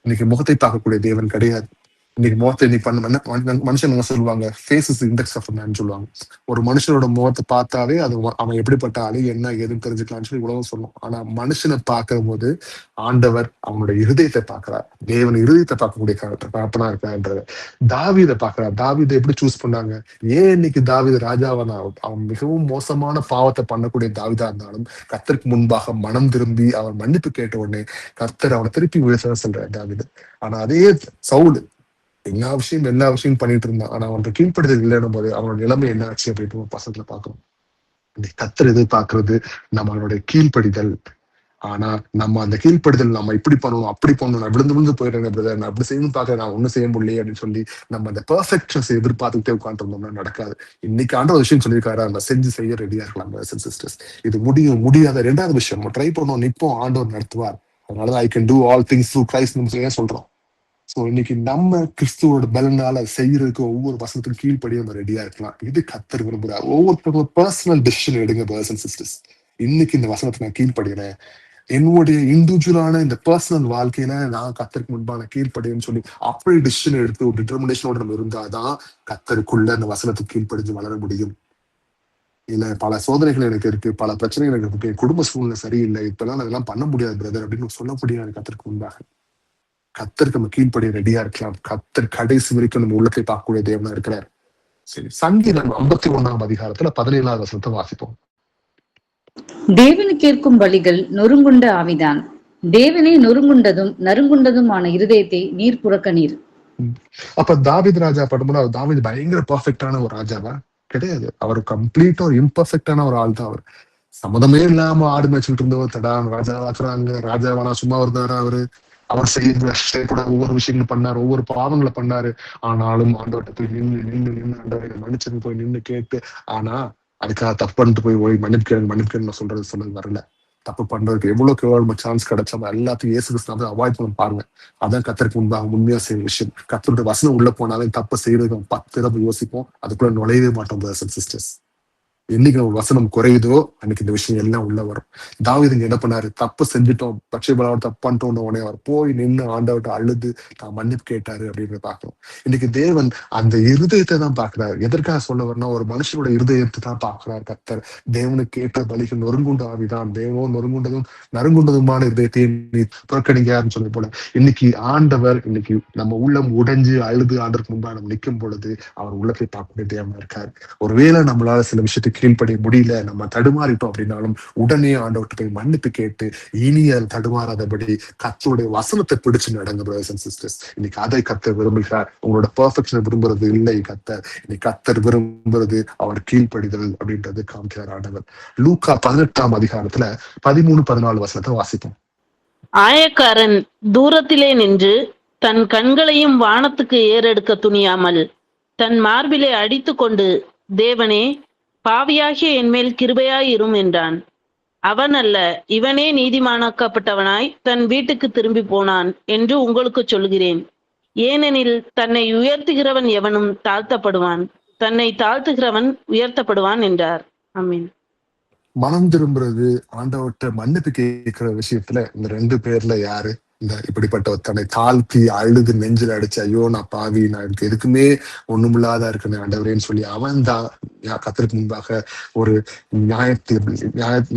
இன்னைக்கு முகத்தை பார்க்கக்கூடிய தேவன் கிடையாது. இன்னைக்கு முகத்தை இன்னைக்கு மனுஷன் என்ன சொல்லுவாங்க? Face is index of man சொல்லுவாங்க. ஒரு மனுஷனோட முகத்தை பார்த்தாவே அது அவன் எப்படிப்பட்ட ஆளு என்ன ஏதுன்னு தெரிஞ்சுக்கலாம்னு சொல்லி உலகம் சொல்லும். ஆனா மனுஷனை பார்க்கிற போது ஆண்டவர் அவனோட இருதயத்தை பார்க்கிறார். தேவன் இருதயத்தை பார்க்கக்கூடிய தகப்பனா இருக்கான்றது. தாவீதை பார்க்கிறார். தாவீதை எப்படி சூஸ் பண்ணாங்க? ஏன் இன்னைக்கு தாவீது ராஜாவான? அவன் மிகவும் மோசமான பாவத்தை பண்ணக்கூடிய தாவீதா இருந்தாலும் கர்த்தருக்கு முன்பாக மனம் திரும்பி அவன் மன்னிப்பு கேட்ட உடனே கர்த்தர் அவனை திருப்பி உயர்த்த சொல்றாரு தாவீது. ஆனா அதே சவுல் எல்லா விஷயம் பண்ணிட்டு இருந்தான். ஆனா அவனுக்கு கீழ்ப்படுதல் இல்லைன்னும் போது அவனோட நிலைமை என்ன ஆச்சு அப்படின்னு பசங்களை பார்க்கணும். கர்த்தர் எதிர்பார்க்கறது நம்மளோட கீழ்ப்படிதல். ஆனா நம்ம அந்த கீழ்ப்படுதல் நம்ம இப்படி பண்ணணும் அப்படி பண்ணணும், நான் விழுந்து போயிடுறேன் பிரதர், நான் அப்படி செய்யணும் பாக்குறேன், நான் ஒண்ணும் செய்ய முடியல அப்படின்னு சொல்லி நம்ம அந்த பெர்ஃபெக்ஷன்ஸ் எதிர்பார்த்துக்கிட்டே உட்காந்துருந்தோம்னா நடக்காது. இன்னைக்கு ஆண்ட ஒரு விஷயம் சொல்லியிருக்காரு, நம்ம செஞ்சு செய்ய ரெடியா இருக்கலாம் சிஸ்டர்ஸ். இது முடியாத 2வது விஷயம். நம்ம ட்ரை பண்ணோம், நிப்போம், ஆண்டவர் நடத்துவார். அதனாலதான் I can do all things through Christ நம்ம சொல்றோம். சோ இன்னைக்கு நம்ம கிறிஸ்துவோட பலனால செய்யறதுக்கு ஒவ்வொரு வசனத்துக்கும் கீழ்ப்படியே நம்ம ரெடியா இருக்கலாம். இது கர்த்தர் விரும்புறாரு. ஒவ்வொருத்தவங்க பர்சனல் டெசிஷன் எடுங்க பிரதர்ஸ் அண்ட் சிஸ்டர்ஸ். இன்னைக்கு இந்த வசனத்தை நான் கீழ்ப்படுகிறேன், என்னுடைய இண்டிவிஜுவலான இந்த பர்சனல் வாழ்க்கையில நான் கர்த்தருக்கு முன்பான கீழ்ப்படின்னு சொல்லி அப்படி டிசிஷன் எடுத்து ஒரு டிட்டர்மினேஷனோட நம்ம இருந்தாதான் கர்த்தருக்குள்ள அந்த வசனத்துக்கு கீழ்ப்படிஞ்சு வளர முடியும். இல்ல பல சோதனைகள் எனக்கு இருக்கு, பல பிரச்சனைகள் எனக்கு இருக்கு, குடும்ப சூழ்நிலை சரியில்லை, இப்பெல்லாம் அதெல்லாம் பண்ண முடியாது பிரதர் அப்படின்னு சொல்ல முடியாது. கர்த்தருக்கு முன்பாக கர்த்தருக்கு நம்ம கீழ்ப்படிய ரெடியா இருக்கலாம். கர்த்தர் கடைசி வரைக்கும் நம்ம உள்ளத்தை பார்க்கக்கூடிய தேவனா இருக்கிறார். சரி, சங்கீதம் 51ஆம் அதிகாரத்துல 17வது வசனத்தை வாசிப்போம். தேவனு கேட்கும் பலிகள் நொறுங்குண்ட ஆவிதான், தேவனே நொறுங்குண்டதும் நறுங்குண்டதுமான இருதயத்தை நீர் புறக்கணீர். அப்ப தாவீது ராஜா படும்போது தாவீது பயங்கர பெர்ஃபெக்டான ஒரு ராஜாவா? கிடையாது. அவர் கம்ப்ளீட்டா ஒரு இம்பர்ஃபெக்டான ஒரு ஆள் தான். அவர் சம்மதமே இல்லாம ஆடு மேய்ச்சிட்டு இருந்தவர் தடா ராஜாவாக்குறாங்க. ராஜாவானா சும்மா இருந்தாரு அவரு. அவர் செய்யக்கூட ஒவ்வொரு விஷயங்களும் பண்ணாரு, ஒவ்வொரு பாவங்களை பண்ணாரு. ஆனாலும் ஆண்டவர்கிட்ட போய் நின்று ஆண்டவரை மன்னிச்சு போய் நின்று கேட்டு, ஆனா அதுக்காக தப்பு பண்ணிட்டு போய் மன்னிப்பு சொல்றது வரல. தப்பு பண்றதுக்கு எவ்வளவு சான்ஸ் கிடைச்சா எல்லாத்தையும் இயேசு கிறிஸ்து அவாய்ட் பண்ண பாருங்க. அதான் கர்த்தருக்கு முன்பாக உண்மையா செய்ய விஷயம். கர்த்தருடைய வசனம் உள்ள போனாலே தப்பு செய்யறதுக்கு 10 தடவை யோசிப்போம், அதுக்குள்ள நுழையவே மாட்டோம் பிரதர்ஸ் அண்ட் சிஸ்டர்ஸ். என்னைக்கு நம்ம வசனம் குறையுதோ அன்னைக்கு இந்த விஷயம் எல்லாம் உள்ள வரும். தாவீது என்ன பண்ணாரு? தப்பு செஞ்சுட்டோம், பட்சபலாவோட தப்பு பண்ணிட்டோம் உடனே அவர் போய் நின்று ஆண்டவர்கிட்ட அழுது தான் மன்னிப்பு கேட்டாரு அப்படின்னு பாக்குறோம். இன்னைக்கு தேவன் அந்த இருதயத்தை தான் பாக்குறாரு. எதற்காக சொல்ல வரணும்? ஒரு மனுஷனோட இருதயத்தை தான் பாக்குறாரு கர்த்தர். தேவனுக்கு கேட்ட பலிகள் நொறுங்குண்ட ஆவிதான், தேவனோ நொறுங்குண்டதும் நறுங்குண்டதுமான இருதயத்தை நீ புறக்கணிக்காருன்னு சொல்ல போல இன்னைக்கு ஆண்டவர் இன்னைக்கு நம்ம உள்ளம் உடைஞ்சு அழுது ஆண்டவருக்கு முன்பாக நம்ம நிற்கும் பொழுது அவர் உள்ளத்தை பார்க்கக்கூடிய தேவனா இருக்காரு. ஒருவேளை நம்மளால சில விஷயத்தை கீழ்ப்படிய முடியல, நம்ம தடுமாறிட்டோம் அப்படின்னாலும் உடனே ஆண்டவர்கிட்ட போய் மன்னிப்பு கேட்டு இனி அதை தடுமாறாதபடி கர்த்தருடைய வசனத்தை பிடிச்சு நடங்க பிரதர்ஸ் அண்ட் சிஸ்டர்ஸ். இன்னைக்கு அதை கர்த்தர் விரும்புகிறார். உங்களோட பெர்ஃபெக்ஷன் விரும்புறது இல்லை கர்த்தர். இன்னைக்கு கர்த்தர் விரும்புறது அவர் கீழ்ப்படிதல் அப்படின்றது காமிக்கிறார் ஆண்டவர். லூக்கா 18ஆம் அதிகாரத்துல 13-14 வசனத்தை வாசிப்போம். ஆயக்காரன் தூரத்திலே நின்று தன் கண்களையும் வானத்துக்கு ஏறெடுக்க துணியாமல் தன் மார்பிலே அடித்து கொண்டு, தேவனே, பாவியாகிய என்மேல் கிருபையாயிரும் என்றான். அவன் அல்ல, இவனே நீதிமானாக்கப்பட்டவனாய் தன் வீட்டுக்கு திரும்பி போனான் என்று உங்களுக்கு சொல்கிறேன். ஏனெனில் தன்னை உயர்த்துகிறவன் எவனும் தாழ்த்தப்படுவான், தன்னை தாழ்த்துகிறவன் உயர்த்தப்படுவான் என்றார். ஆமீன். மனம் திரும்புறது, ஆண்டவர்கிட்ட மன்னிப்பு கேட்கிற விஷயத்துல இந்த 2 பேர்ல யாரு? இந்த இப்படிப்பட்ட தன்னை தாழ்த்தி அழுது நெஞ்சில் அடிச்சு, ஐயோ நான் பாவி, நான் எனக்கு எதுக்குமே ஒண்ணுமில்லாத இருக்கேன் ஆண்டவரேன்னு சொல்லி அவன் தான் கர்த்தருக்கு முன்பாக ஒரு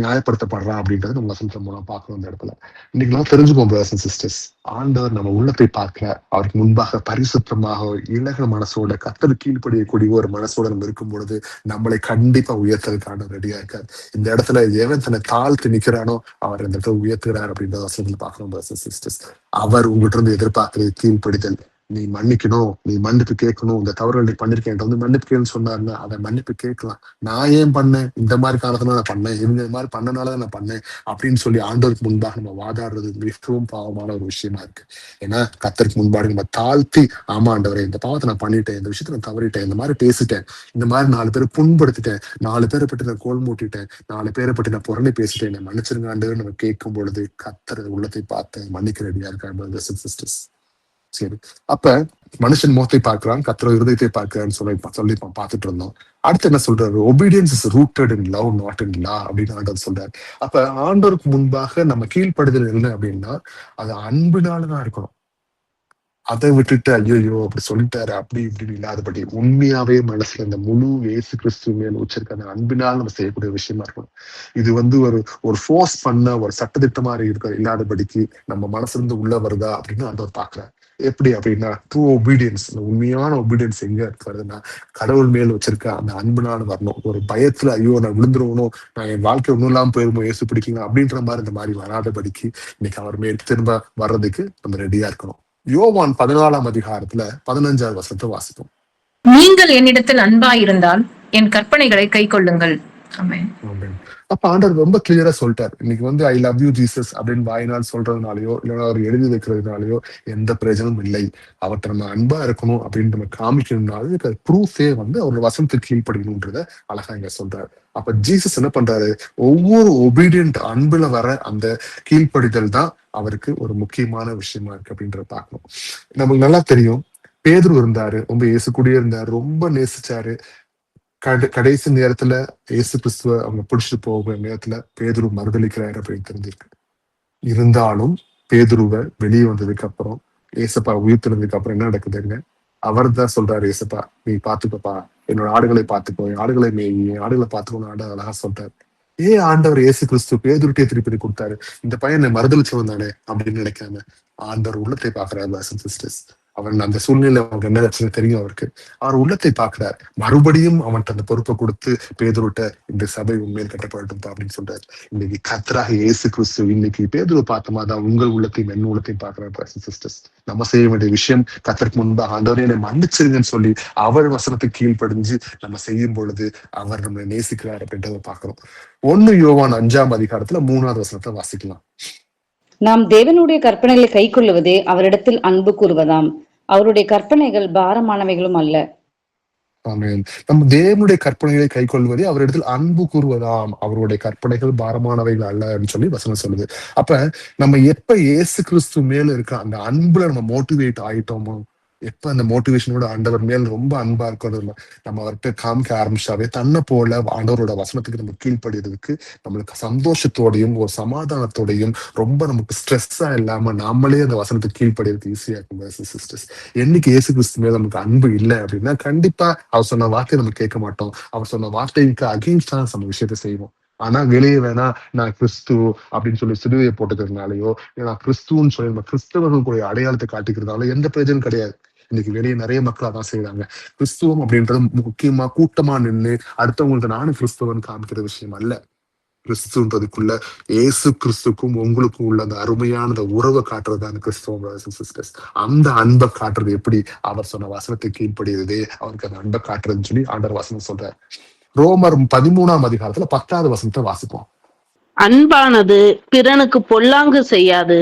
நியாயப்படுத்தப்படுறான் அப்படின்றது நம்ம வசனத்தின் மூலம் பார்க்கணும். இந்த இடத்துல இன்னைக்கு எல்லாம் தெரிஞ்சுக்கோம் பிரதர்ஸ் அண்ட் சிஸ்டர்ஸ், ஆண்டவர் நம்ம உள்ளத்தை பார்க்கிற, அவருக்கு முன்பாக பரிசுத்தமாக இலக மனசோட கர்த்தருக்கு கீழ்ப்படியக்கூடிய ஒரு மனசோட நம்ம இருக்கும் பொழுது நம்மளை கண்டிப்பா உயர்த்ததுக்கு ஆண்டவர் ரெடியா இருக்காரு. இந்த இடத்துல எவன் தன்னை தாழ்த்து நிக்கிறானோ அவர் இந்த இடத்துல உயர்த்துகிறார் அப்படின்றத வசனத்துல பார்க்கணும் பிரதர்ஸ் அண்ட் சிஸ்டர்ஸ். அவர் உங்கள்கிட்ட இருந்து எதிர்பார்க்கிறது கீழ்ப்படிதல். நீ மன்னிக்கணும், நீ மன்னிப்பு கேட்கணும், இந்த தவறுகள் நீ பண்ணிருக்கேன் வந்து மன்னிப்பு கேள்வி சொன்னாருன்னா அதை மன்னிப்பு கேட்கலாம். நான் ஏன் பண்ணேன், இந்த மாதிரி காரணத்தினால நான் பண்ணேன், இவங்க இந்த மாதிரி பண்ணனாலதான் நான் பண்ணேன் அப்படின்னு சொல்லி ஆண்டவருக்கு முன்பாக நம்ம வாதாடுறது மிகவும் பாவமான ஒரு விஷயமா இருக்கு. ஏன்னா கர்த்தருக்கு முன்பாக நம்ம தாழ்த்தி, ஆமா ஆண்டவரே இந்த பாவத்தை நான் பண்ணிட்டேன், இந்த விஷயத்த நான் தவறிட்டேன், இந்த மாதிரி பேசிட்டேன், இந்த மாதிரி 4 பேரை புண்படுத்திட்டேன், 4 பேரை பற்றி நான் கோல் மூட்டிட்டேன், 4 பேரை பற்றி நான் புறணி பேசிட்டேன், என்னை மன்னிச்சிருங்க ஆண்டவர் நம்ம கேட்கும் பொழுது கர்த்தர் உள்ளத்தை பார்த்து மன்னிக்க ரெடியா இருக்காங்க சிஸ்டர்ஸ். சரி, அப்ப மனுஷன் முகத்தை பார்க்கிறான், கர்த்தர் இருதயத்தை பார்க்கிறான்னு சொல்லி பார்த்துட்டு இருந்தோம். அடுத்து என்ன சொல்றாரு, obedience is rooted in love not in law அப்படின்னு ஆண்டவர் சொல்றாரு. அப்ப ஆண்டவருக்கு முன்பாக நம்ம கீழ்ப்படுதல் என்ன அப்படின்னா அது அன்பினாலதான் இருக்கணும். அதை விட்டுட்டு ஐயோ அப்படி சொல்லிட்டாரு அப்படி இப்படின்னு இல்லாதபடி உண்மையாவே மனசுல இந்த முழு இயேசு கிறிஸ்து மேல் வச்சிருக்க அந்த அன்பினால் நம்ம செய்யக்கூடிய விஷயமா இருக்கணும். இது வந்து ஒரு ஃபோர்ஸ் பண்ண ஒரு சட்டத்திட்டமா இருக்க இல்லாதபடிக்கு நம்ம மனசுல இருந்து உள்ள வருதா அப்படின்னு ஆண்டவர் பாக்குறாரு. எப்படி அப்படின்னா ட்ரூ ஒபீடியன்ஸ், உண்மையான ஒபீடியன்ஸ் எங்க வருதுன்னா கடவுள் மேல் வச்சிருக்க அந்த அன்புனால வரணும். ஒரு பயத்துல ஐயோ நான் விழுந்துருவணும், நான் என் வாழ்க்கை ஒண்ணும் இல்லாம போயிருமோ, இயேசு பிடிக்கலாம் அப்படின்ற மாதிரி இந்த மாதிரி வராதபடிக்கு இன்னைக்கு அவர் மேல் திரும்ப வர்றதுக்கு நம்ம ரெடியா இருக்கணும். யோவான் 14ஆம் அதிகாரத்துல 15வது வசனத்தை வாசிப்போம். நீங்கள் என்னிடத்தில் அன்பாயிருந்தால் என் கற்பனைகளை கை கொள்ளுங்கள். ஆமென். அப்ப ஆண்டவர் ரொம்ப கிளியரா சொல்லிட்டார். இன்னைக்கு வந்து ஐ லவ் யூ ஜீசஸ் அப்படின்னு வாயினால் சொல்றதுனாலயோ இல்லைன்னா அவர் எழுதி வைக்கிறதுனாலயோ எந்த பிரயோஜனமும் இல்லை. அவர்கிட்ட நம்ம அன்பா இருக்கணும் அப்படின்னு நம்ம காமிக்கணும்னால ப்ரூஃபே வந்து அவரோட வசனத்துக்கு கீழ்ப்படிக்கணும்ன்றத அழகா இங்க சொல்றாரு. அப்ப ஜீசஸ் என்ன பண்றாரு, ஒவ்வொரு ஒபீடியன்ட் அன்புல வர அந்த கீழ்ப்படிதல் தான் அவருக்கு ஒரு முக்கியமான விஷயமா இருக்கு அப்படின்றத பார்க்கணும். நமக்கு நல்லா தெரியும், பேதுரு இருந்தாரு, ரொம்ப இயேசு கூடயே இருந்தாரு, ரொம்ப நேசிச்சாரு. கடைசி நேரத்துல இயேசு கிறிஸ்துவ அவங்க பிடிச்சிட்டு போகிற நேரத்துல பேதுரு மறுதளிக்கிறாரு அப்படின்னு தெரிஞ்சிருக்கு. இருந்தாலும் பேதுருவை வெளியே வந்ததுக்கு அப்புறம் ஏசப்பா உயிர்த்தெழுந்ததுக்கு அப்புறம் என்ன நடக்குதுங்க, அவர் தான் சொல்றாரு, ஏசப்பா நீ பாத்துக்கப்பா, என்னோட ஆடுகளை பாத்துக்கோ, என் ஆடுகளை மேய், என் ஆடுகளை பாத்துக்கோன்னு ஆண்டு அழகா சொல்றாரு. ஆண்டவர் இயேசு கிறிஸ்து பேதுருட்டே திருப்பி கொடுத்தாரு, இந்த பையனை மறுதளிச்சவன் தானே அப்படின்னு நினைக்காம ஆண்டவர் உள்ளத்தை பாக்குறாரு சிஸ்டர்ஸ். அவன் அந்த சூழ்நிலை அவனுக்கு என்ன பிரச்சனை தெரியும், அவருக்கு அவர் உள்ளத்தை பார்க்கிறார். மறுபடியும் அவன்கிட்ட அந்த பொறுப்பை கொடுத்து பேதுருட்ட இந்த சபை உண்மையில் கட்டப்படட்டும் அப்படின்னு சொல்றாரு. இன்னைக்கு கர்த்தராக இயேசு கிறிஸ்து இன்னைக்கு பேதுருவை பார்த்தமாதான் உங்கள் உள்ளத்தையும் என்ன உள்ளத்தையும் பார்க்கிறார் சிஸ்டர்ஸ். நம்ம செய்ய வேண்டிய விஷயம் கர்த்தருக்கு முன்பாக ஆண்டவரே என்னை மன்னிச்சிருங்கன்னு சொல்லி அவர் வசனத்துக்கு கீழ்ப்படிஞ்சு நம்ம செய்யும் பொழுது அவர் நம்மளை நேசிக்கிறார் அப்படின்றத பார்க்கிறோம். 1 யோவான் 5ஆம் அதிகாரத்துல 3வது வசனத்தை வாசிக்கலாம். நாம் தேவனுடைய கற்பனைகளை கை கொள்ளுவதே அவரிடத்தில் அன்பு கூறுவதாம், அவருடைய கற்பனைகள் பாரமானவைகளும் அல்ல. ஆமென். நம்ம தேவனுடைய கற்பனைகளை கை கொள்வதே அவரிடத்தில் அன்பு கூறுவதாம், அவருடைய கற்பனைகள் பாரமானவைகள் அல்லன்னு சொல்லி வசனம் சொல்லுது. அப்ப நம்ம எப்ப இயேசு கிறிஸ்து மேல இருக்க அந்த அன்புல நம்ம மோட்டிவேட் ஆயிட்டோமோ, எப்ப அந்த மோட்டிவேஷனோட ஆண்டவர் மேல் ரொம்ப அன்பா இருக்கிறது நம்ம அவர்கிட்ட காமிக்க ஆரம்பிச்சாவே தன்னை போல ஆண்டவரோட வசனத்துக்கு நம்ம கீழ்ப்படுறதுக்கு நம்மளுக்கு சந்தோஷத்தோடையும் ஒரு சமாதானத்தோடையும் ரொம்ப நமக்கு ஸ்ட்ரெஸ்ஸா இல்லாம நம்மளே அந்த வசனத்துக்கு கீழ்ப்படுறதுக்கு ஈஸியா இருக்கும் சிஸ்டர்ஸ். என்னைக்கு இயேசு கிறிஸ்து மேல நமக்கு அன்பு இல்லை அப்படின்னா கண்டிப்பா அவர் சொன்ன வார்த்தையை நம்ம கேட்க மாட்டோம். அவர் சொன்ன வார்த்தைக்கு அகெயின்ஸ்டா நம்ம விஷயத்த செய்வோம். ஆனா வெளியே வேணா நான் கிறிஸ்து அப்படின்னு சொல்லி சிலுவையை போட்டுக்கிறதுனாலயோ நான் கிறிஸ்துன்னு சொல்லி நம்ம கிறிஸ்தவர்களுடைய அடையாளத்தை காட்டிக்கிறதுனால எந்த பிரயோஜனம் கிடையாது. இன்னைக்கு வெளியே நிறைய மக்கள் அதான் செய்யறாங்க. கிறிஸ்துவம் அப்படின்றது முக்கியமா கூட்டமா நின்று அடுத்தவங்களுக்கு நானும் கிறிஸ்துவன் காமிக்கிற விஷயம் அல்ல. கிறிஸ்துன்றதுக்குள்ள இயேசு கிறிஸ்துக்கும் உங்களுக்கும் உள்ள அந்த அருமையான உறவை காட்டுறதுதான் கிறிஸ்துவம் சிஸ்டர்ஸ். அந்த அன்பை காட்டுறது எப்படி, அவர் சொன்ன வசனத்தை கீழ்ப்படியதே அவருக்கு அந்த அன்பை காட்டுறதுன்னு சொல்லி ஆண்டவர் வசனம் சொல்றாரு. ரோமர் 13ஆம் அதிகாரத்துல 10வது வசனத்தை வாசிப்போம். அன்பானது பிறனுக்கு பொல்லாங்கு செய்யாது,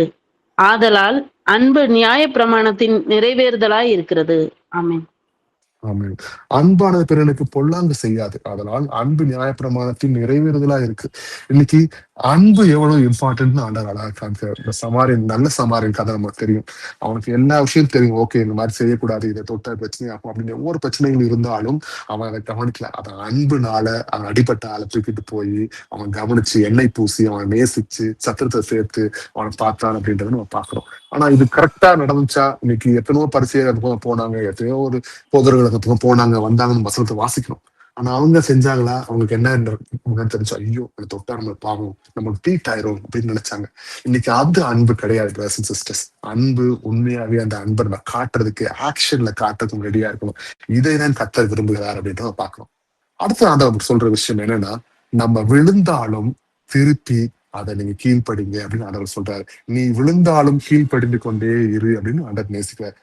ஆதலால் அன்பு நியாய பிரமாணத்தின் நிறைவேறுதலாய் இருக்கிறது. ஆமென். ஆமென். அன்பானது பிறனுக்கு பொல்லாங்கு செய்யாது, அதனால் அன்பு நியாய பிரமாணத்தின் நிறைவேறுதலா இருக்கு. இன்னைக்கு அன்பு எவ்வளவு இம்பார்ட்டன்ட் ஆண்டவர் அழகா காமிக்கிறார். இந்த சமாரியன், நல்ல சமாரியன் கதை நமக்கு தெரியும். அவனுக்கு எல்லா விஷயம் தெரியும். ஓகே, இந்த மாதிரி செய்யக்கூடாது, இதை தொட்ட பிரச்சனை ஆகும் அப்படின்னு ஒவ்வொரு பிரச்சனைகள் இருந்தாலும் அவன் அதை கவனிக்கல. அவன் அன்புனால அவன் அடிபட்ட ஆளை தூக்கிட்டு போய் அவன் கவனிச்சு எண்ணெய் பூசி அவனை நேசிச்சு சத்திரத்தை சேர்த்து அவனை பார்த்தான் அப்படின்றத நம்ம பாக்குறோம். ஆனா இது கரெக்டா நடந்துச்சா? இன்னைக்கு எத்தனையோ பரிசெயர் போனாங்க, எத்தனையோ ஒரு போதர்களுக்கு போனாங்க வந்தாங்கன்னு வசனத்தை வாசிக்கணும். ஆனா அவங்க செஞ்சாங்களா? அவங்களுக்கு என்ன தெரிஞ்சு, ஐயோ அதை தொட்டா நம்மளுக்கு பாவம், நம்மளுக்கு பீட் ஆயிரும் அப்படின்னு நினைச்சாங்க. இன்னைக்கு அது அன்பு கிடையாது பிரதர்ஸ் அண்ட் சிஸ்டர்ஸ். அன்பு உண்மையாவே அந்த அன்பை நம்ம காட்டுறதுக்கு, ஆக்ஷன்ல காட்டுறதுக்கு ரெடியா இருக்கணும். இதைதான் கர்த்தர் விரும்புகிறார் அப்படின்றத பாக்கணும். அடுத்து ஆண்டவர் சொல்ற விஷயம் என்னன்னா, நம்ம விழுந்தாலும் திருப்பி அதை நீங்க கீழ்ப்படிங்க அப்படின்னு ஆண்டவர் சொல்றாரு. நீ விழுந்தாலும் கீழ்ப்படிந்து கொண்டே இரு அப்படின்னு ஆண்டவர் நேசிக்கிறார்.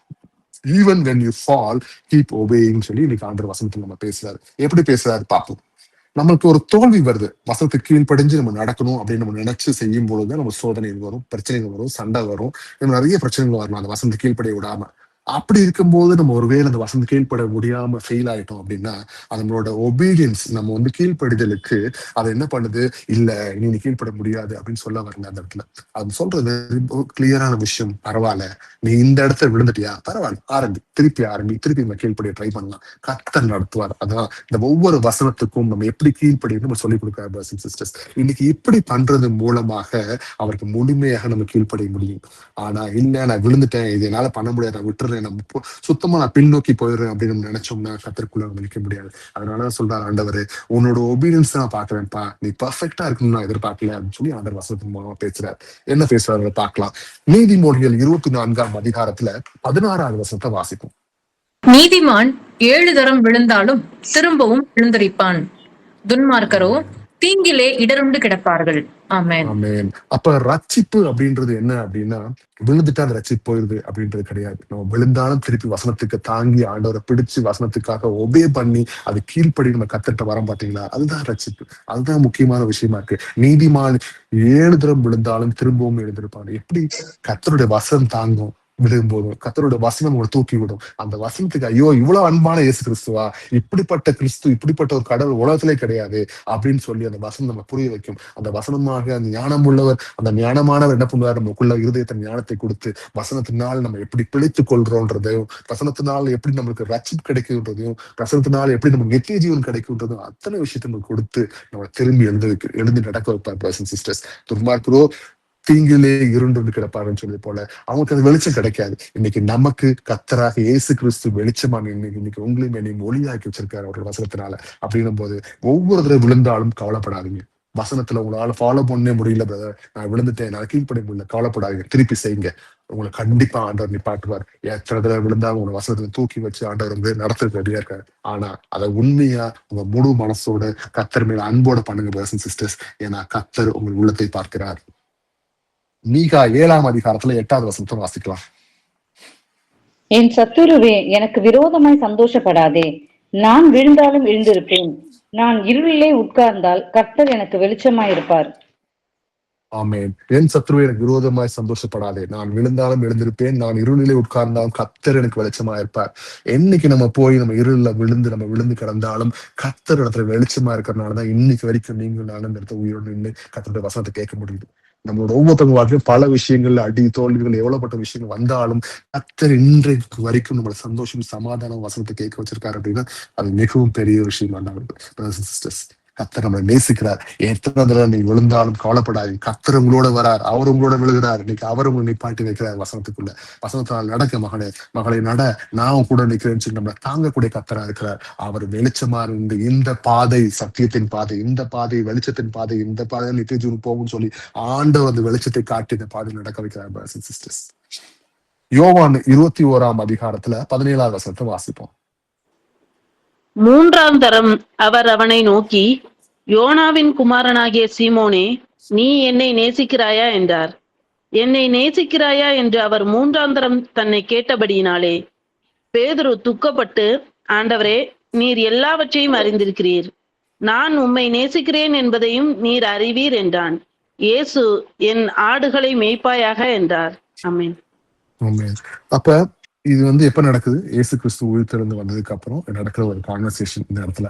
Even when you fall keep obeying சொல்லி இன்னைக்கு ஆண்டவர் வசனத்துல நம்ம பேசுறாரு. எப்படி பேசுறாரு பார்ப்போம். நம்மளுக்கு ஒரு தோல்வி வருது, வசனத்துக்கு கீழ்ப்படிஞ்சு நம்ம நடக்கணும் அப்படின்னு நம்ம நினைச்சு செய்யும் பொழுது நம்ம சோதனைகள் வரும், பிரச்சனைகள் வரும், சண்டை வரும், நிறைய பிரச்சனைகள் வரணும் அந்த வசனத்தை கீழ்ப்படிய விடாம. அப்படி இருக்கும்போது நம்ம ஒருவேளை அந்த வசனம் கீழ்ப்பட முடியாம ஃபெயில் ஆயிட்டோம் அப்படின்னா நம்மளோட ஒபீடியன்ஸ், நம்ம கீழ்ப்படிதலுக்கு அதை என்ன பண்ணுது? இல்ல நீ கீழ்ப்பட முடியாது அப்படின்னு சொல்ல வரல. அந்த இடத்துல அது சொல்றது கிளியரான விஷயம். பரவாயில்ல, நீ இந்த இடத்துல விழுந்துட்டியா, பரவாயில்ல, திருப்பி நம்ம கீழ்ப்படிய ட்ரை பண்ணலாம். கர்த்தர் நடத்துவார். அதான் இந்த ஒவ்வொரு வசனத்துக்கும் நம்ம எப்படி கீழ்ப்படின்னு நம்ம சொல்லிக் கொடுக்கிறார் பிரதர்ஸ் அண்ட் சிஸ்டர்ஸ். இன்னைக்கு இப்படி பண்றது மூலமாக அவருக்கு முழுமையாக நம்ம கீழ்ப்படிய முடியும். ஆனா இல்ல, நான் விழுந்துட்டேன், இது என்னால பண்ண முடியாது, நான் விட்டுறேன், நம்ம சுத்தமா நான் பின்னோக்கி போயிடுறேன் அப்படின்னு நம்ம நினைச்சோம்னா கர்த்தருக்குள்ள நம்ம நிக்க முடியாது. அதனாலதான் சொல்றாரு ஆண்டவர், உன்னோட ஒபீடியன்ஸ் நான் பாக்குறேன்ப்பா, நீ பர்ஃபெக்டா இருக்கணும்னு நான் எதிர்பார்க்கல அப்படின்னு சொல்லி ஆண்டவர் வசனத்தின் மூலமா பேசுறாரு. என்ன பேசுறாரு பார்க்கலாம். நீதிமொழிகள் 24ஆம் அதிகாரத்துல 16வது வசனத்தை வாசிப்போம். நீதிமான் 7 தரம் விழுந்தாலும் திரும்பவும் எழுந்திருப்பான், துன்மார்க்கரோ தீங்கிலே இடருண்டு கிடப்பார்கள். ஆமென். ஆமென். அப்ப ரட்சிப்பு அப்படின்றது என்ன அப்படின்னா, விழுந்துட்டா அந்த ரட்சிப்பு போயிருது அப்படின்றது கிடையாது. நம்ம விழுந்தாலும் திருப்பி வசனத்துக்கு தாங்கி ஆண்டவரை பிடிச்சு வசனத்துக்காக ஒபே பண்ணி அது கீழ்ப்படி நம்ம கத்துட்டு வரோம் பாத்தீங்களா, அதுதான் ரட்சிப்பு. அதுதான் முக்கியமான விஷயமா இருக்கு. நீதிமான் 7 தரம் விழுந்தாலும் திரும்பவும் எழுந்திருப்பான். எப்படி கர்த்தருடைய வசனம் தாங்கும்? விழும்போதும் கர்த்தருடைய வசனம் உங்களை தூக்கி விடும். அந்த வசனத்துக்கு ஐயோ இவ்வளவு அன்பான இயேசு கிறிஸ்துவா, இப்படிப்பட்ட கிறிஸ்து, இப்படிப்பட்ட ஒரு கடவுள் உலகத்திலே கிடையாது அப்படின்னு சொல்லி அந்த வசனம் நம்ம புரிய வைக்கும். அந்த வசனமாக அந்த ஞானம் உள்ளவர், அந்த ஞானமானவர் என்ன பண்ணுவார்? நமக்குள்ள இருதயத்தை ஞானத்தை கொடுத்து வசனத்தினால் நம்ம எப்படி பிழைத்துக் கொள்றோன்றதையும், வசனத்தினால் எப்படி நம்மளுக்கு ரட்சிப்பு கிடைக்குன்றதையும், வசனத்தினால் எப்படி நமக்கு நித்திய ஜீவன் கிடைக்குன்றதும் அத்தனை விஷயத்தை நமக்கு கொடுத்து நம்ம திரும்பி எழுந்து நடக்க வைப்பார் பிரதர்ஸ் அண்ட் சிஸ்டர்ஸ். துன்மார்க்கரோ தீங்கிலே இருண்டு கிடப்பாருன்னு சொல்லி போல அவங்களுக்கு அது வெளிச்சம் கிடைக்காது. இன்னைக்கு நமக்கு கர்த்தராக இயேசு கிறிஸ்து வெளிச்சமா இன்னைக்கு உங்களையும் என்னையும் ஒளியாக்கி வச்சிருக்காரு அவருடைய வசனத்தினால. அப்படின்னும் போது ஒவ்வொரு தடவை விழுந்தாலும் கவலைப்படாதீங்க. வசனத்துல உங்களால ஃபாலோ பண்ணே முடியல பிரதர், நான் விழுந்துட்டேன், நான் கீழ்ப்படிய முடியல, கவலைப்படாதீங்க, திருப்பி செய்யுங்க. உங்களை கண்டிப்பா ஆண்டவர் நிப்பாட்டுவார். எத்தனை தடவை விழுந்தாலும் உங்களை வசனத்துல தூக்கி வச்சு ஆண்டவர் நடத்துறது ரெடியா இருக்காரு. ஆனா அதை உண்மையா உங்க முழு மனசோட கர்த்தர் மேல அன்போட பண்ணுங்க பிரதர்ஸ் அண்ட் சிஸ்டர்ஸ். ஏன்னா கர்த்தர் உங்கள் உள்ளத்தை பார்க்கிறார். மீகா 7ஆம் அதிகாரத்துல 8வது வசனத்தை வாசிக்கலாம். என் சத்துருவே, எனக்கு விரோதமாய் சந்தோஷப்படாதே, நான் விழுந்தாலும் எழுந்திருப்பேன், நான் இருளிலே உட்கார்ந்தால் கர்த்தர் எனக்கு வெளிச்சமாய் இருப்பார். ஆமென். என் சத்துருவே, எனக்கு விரோதமாய் சந்தோஷப்படாதே, நான் விழுந்தாலும் எழுந்திருப்பேன், நான் இருளிலே உட்கார்ந்தாலும் கர்த்தர் எனக்கு வெளிச்சமா இருப்பார். என்னைக்கு நம்ம போய் நம்ம இருளில் விழுந்து கிடந்தாலும் கர்த்தர் இடத்துல வெளிச்சமா இருக்கிறதுனாலதான் இன்னைக்கு வரைக்கும் நீங்கள் நானும் இந்த இடத்துல உயிரோடு நின்று கர்த்தருடைய வசனத்தை கேட்க முடியுது. நம்மளோட ஒவ்வொருத்தவங்க வாழ்க்கையும் பல விஷயங்கள்ல அடி தோல்விகள் எவ்வளவுப்பட்ட விஷயங்கள் வந்தாலும் கர்த்தர் இன்றைக்கு வரைக்கும் நம்மளோட சந்தோஷம் சமாதானம் வசனத்தை கேட்க வச்சிருக்காரு அப்படின்னா அது மிகவும் பெரிய விஷயம். சிஸ்டர்ஸ், கர்த்தர் நம்மளை நேசிக்கிறார். எத்தனை தடவை நீ விழுந்தாலும் கவலைப்படாது, கர்த்தர் உங்களோட வரார், அவர் உங்களோட விழுகிறார். இன்னைக்கு அவர் உங்களை நிப்பாட்டி வைக்கிறார் வசனத்துக்குள்ள. வசனத்தால் நடக்க மகளை நட, நான் கூட நிக்கிறேன்னு சொல்லி நம்மளை தாங்கக்கூடிய கர்த்தரா இருக்கிறார். அவர் வெளிச்சமா இருந்து இந்த பாதை சத்தியத்தின் பாதை, இந்த பாதை வெளிச்சத்தின் பாதை, இந்த பாதை நித்திய ஜீவன் போகும்னு சொல்லி ஆண்டவர் அந்த வெளிச்சத்தை காட்டி இந்த பாதையில் நடக்க வைக்கிறார். சிஸ்டர்ஸ், யோவான் 21ஆம் அதிகாரத்துல 17வது வசனத்தை வாசிப்போம். 3ஆம் தரம் அவர் அவனை நோக்கி, யோனாவின் குமாரனாகிய சீமோனே, நீ என்னை நேசிக்கிறாயா என்றார். என்னை நேசிக்கிறாயா என்று அவர் 3ஆம் தரம் தன்னை கேட்டபடியினாலே பேதுரு துக்கப்பட்டு, ஆண்டவரே, நீர் எல்லாவற்றையும் அறிந்திருக்கிறீர், நான் உம்மை நேசிக்கிறேன் என்பதையும் நீர் அறிவீர் என்றான். இயேசு, என் ஆடுகளை மேய்ப்பாயாக என்றார். ஆமென். அப்ப இது எப்ப நடக்குது? இயேசு கிறிஸ்து உயிர்த்தெழுந்து வந்ததுக்கு அப்புறம் நடக்கிற ஒரு கான்வர்சேஷன். இந்த இடத்துல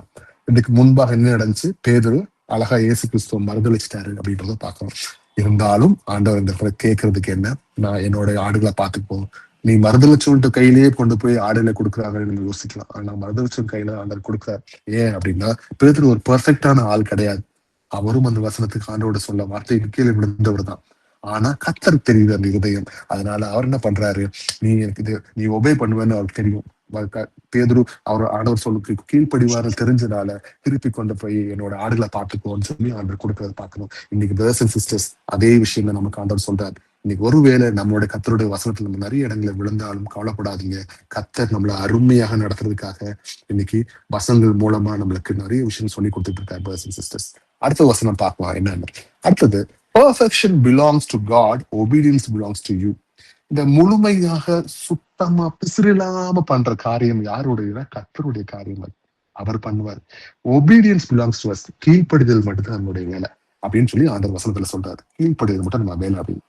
இதுக்கு முன்பாக என்ன நடந்துச்சு? பேதுரு அழகா இயேசு கிறிஸ்துவ மறுதளிச்சிட்டாரு அப்படின்றத பாக்குறோம். இருந்தாலும் ஆண்டவர் இந்த இடத்துல கேட்கறதுக்கு என்ன, நான் என்னோட ஆடுகளை பார்த்துப்போ, நீ மறுதளிச்சவன்ட்டு கையிலேயே கொண்டு போய் ஆடுகளை கொடுக்குறாங்கன்னு நீங்க யோசிக்கலாம். ஆனா மறுதளிச்சவன் கையில ஆண்டவர் கொடுக்குறாரு. ஏன் அப்படின்னா பேதுரு ஒரு பெர்ஃபெக்டான ஆள் கிடையாது. அவரும் அந்த வசனத்துக்கு ஆண்டோட சொல்ல வார்த்தைக்கு கீழே விழுந்தவர் தான். ஆனா கத்தருக்கு தெரியுது அந்த இருதயம். அதனால அவர் என்ன பண்றாரு, நீ எனக்கு இது நீ ஒபே பண்ணுவேன்னு அவருக்கு தெரியும். பேதுரு அவர் ஆண்டவர் சொல்லுக்கு கீழ்ப்படிவாரு தெரிஞ்சனால திருப்பி கொண்டு போய் என்னோட ஆடுகளை பார்த்துக்கோன்னு சொல்லி ஆண்டவர் கொடுக்கறத பார்க்கணும். இன்னைக்கு பிரதர்ஸ் அண்ட் சிஸ்டர்ஸ் அதே விஷயம் தான் நமக்கு ஆண்டவர் சொல்றாரு. இன்னைக்கு ஒருவேளை நம்மளுடைய கத்தருடைய வசனத்துல நம்ம நிறைய இடங்களை விழுந்தாலும் கவலைப்படாதீங்க. கத்தர் நம்மளை அருமையாக நடத்துறதுக்காக இன்னைக்கு வசனங்கள் மூலமா நம்மளுக்கு நிறைய விஷயம் சொல்லி கொடுத்துட்டு இருக்காரு பிரதர்ஸ் அண்ட் சிஸ்டர்ஸ். அடுத்த வசனம் பார்க்கலாம் என்னன்னு. அடுத்தது, perfection belongs to God, obedience belongs to you. இந்த முழுமையாக சுத்தமா பிசிறில்லாம பண்ற காரியம் யாருடைய? கர்த்தருடைய காரியம். அவர் பண்ணுவார். obedience belongs to us. கீழ்ப்படிதல் மட்டும்தான் நம்மளுடைய வேலை அப்படின்னு சொல்லி ஆண்டவர் வசனத்துல சொல்றாரு. கீழ்ப்படிதல் மட்டும் நம்ம வேலை அப்படின்னு.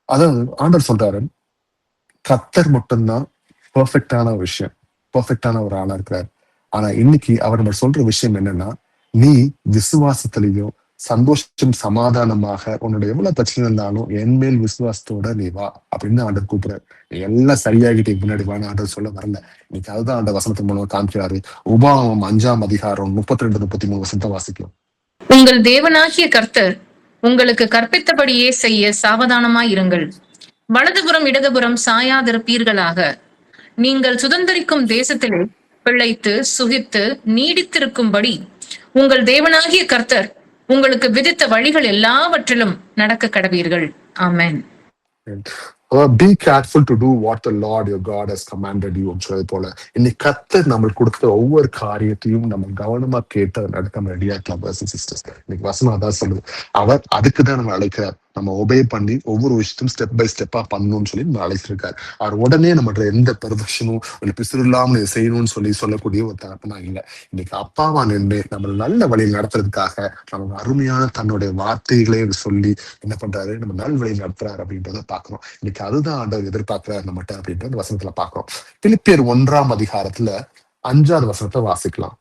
அதாவது ஆண்டவர் சொல்றாரு, கர்த்தர் மட்டும்தான் பெர்ஃபெக்டான விஷயம், பெர்ஃபெக்டான ஒரு ஆளா இருக்கிறார். ஆனா இன்னைக்கு அவர் நம்ம சொல்ற விஷயம் என்னன்னா, நீ விசுவாசத்திலையும் சந்தோஷம் சமாதானமாக உன்னோட எவ்வளவு பிரச்சனை இருந்தாலும் என் மேல் விசுவாசத்தோட நீ வா அப்படின்னு ஆண்டவர் கூப்பிடுறாரு. எல்லாம் சரியாகிட்டு முன்னாடி வான்னு ஆண்டவர் சொல்ல வரல. இன்னைக்கு அதுதான் ஆண்டவர் வசனத்தின் மூலம் காமிக்கிறாரு. உபாகமம் 5ஆம் அதிகாரம் 32-33 வசனத்தை வாசிக்கலாம். உங்கள் தேவனாகிய கர்த்தர் உங்களுக்கு கற்பித்தபடியே செய்ய சாவதானமாய் இருங்கள். வலதுபுறம் இடதுபுறம் சாயாதிருப்பீர்களாக. நீங்கள் சுதந்திரிக்கும் தேசத்திலே பிழைத்து சுகித்து நீடித்திருக்கும்படி உங்கள் தேவனாகிய கர்த்தர் உங்களுக்கு விதித்த வழிகள் எல்லாவற்றிலும் நடக்க கடவீர்கள். ஆமென். Be careful to do what the Lord your God has commanded you. சொல்றது போல இன்னைக்கு கர்த்தர் நம்மளுக்கு கொடுத்த ஒவ்வொரு காரியத்தையும் நம்ம கவனமா கேட்டு நடக்க ரெடியா இருக்கலாம். இன்னைக்கு வசனம் அதான் சொல்லுது. அவர் அதுக்குதான் நம்ம அழைக்கிறார். நம்ம ஒபே பண்ணி ஒவ்வொரு விஷயத்தையும் ஸ்டெப் பை ஸ்டெப்பா பண்ணணும்னு சொல்லி நம்ம அழைச்சிருக்காரு. அவர் உடனே நம்ம எந்த பெர்ஃபெக்ஷனும் பிசுறு இல்லாம செய்யணும்னு சொல்லக்கூடிய ஒரு தரப்பனா இல்லை. இன்னைக்கு அப்பாவா நின்று நம்ம நல்ல வழியில் நடத்துறதுக்காக நமக்கு அருமையான தன்னுடைய வார்த்தைகளே சொல்லி என்ன பண்றாரு, நம்ம நல் வழியில் நடத்துறாரு அப்படின்றத பாக்குறோம். இன்னைக்கு அதுதான் ஆண்டவர் எதிர்பார்க்கிறாரு நம்மகிட்ட அப்படின்ற வசனத்துல பாக்குறோம். பிலிப்பியர் 1ஆம் அதிகாரத்துல 5வது வசனத்தை வாசிக்கலாம்.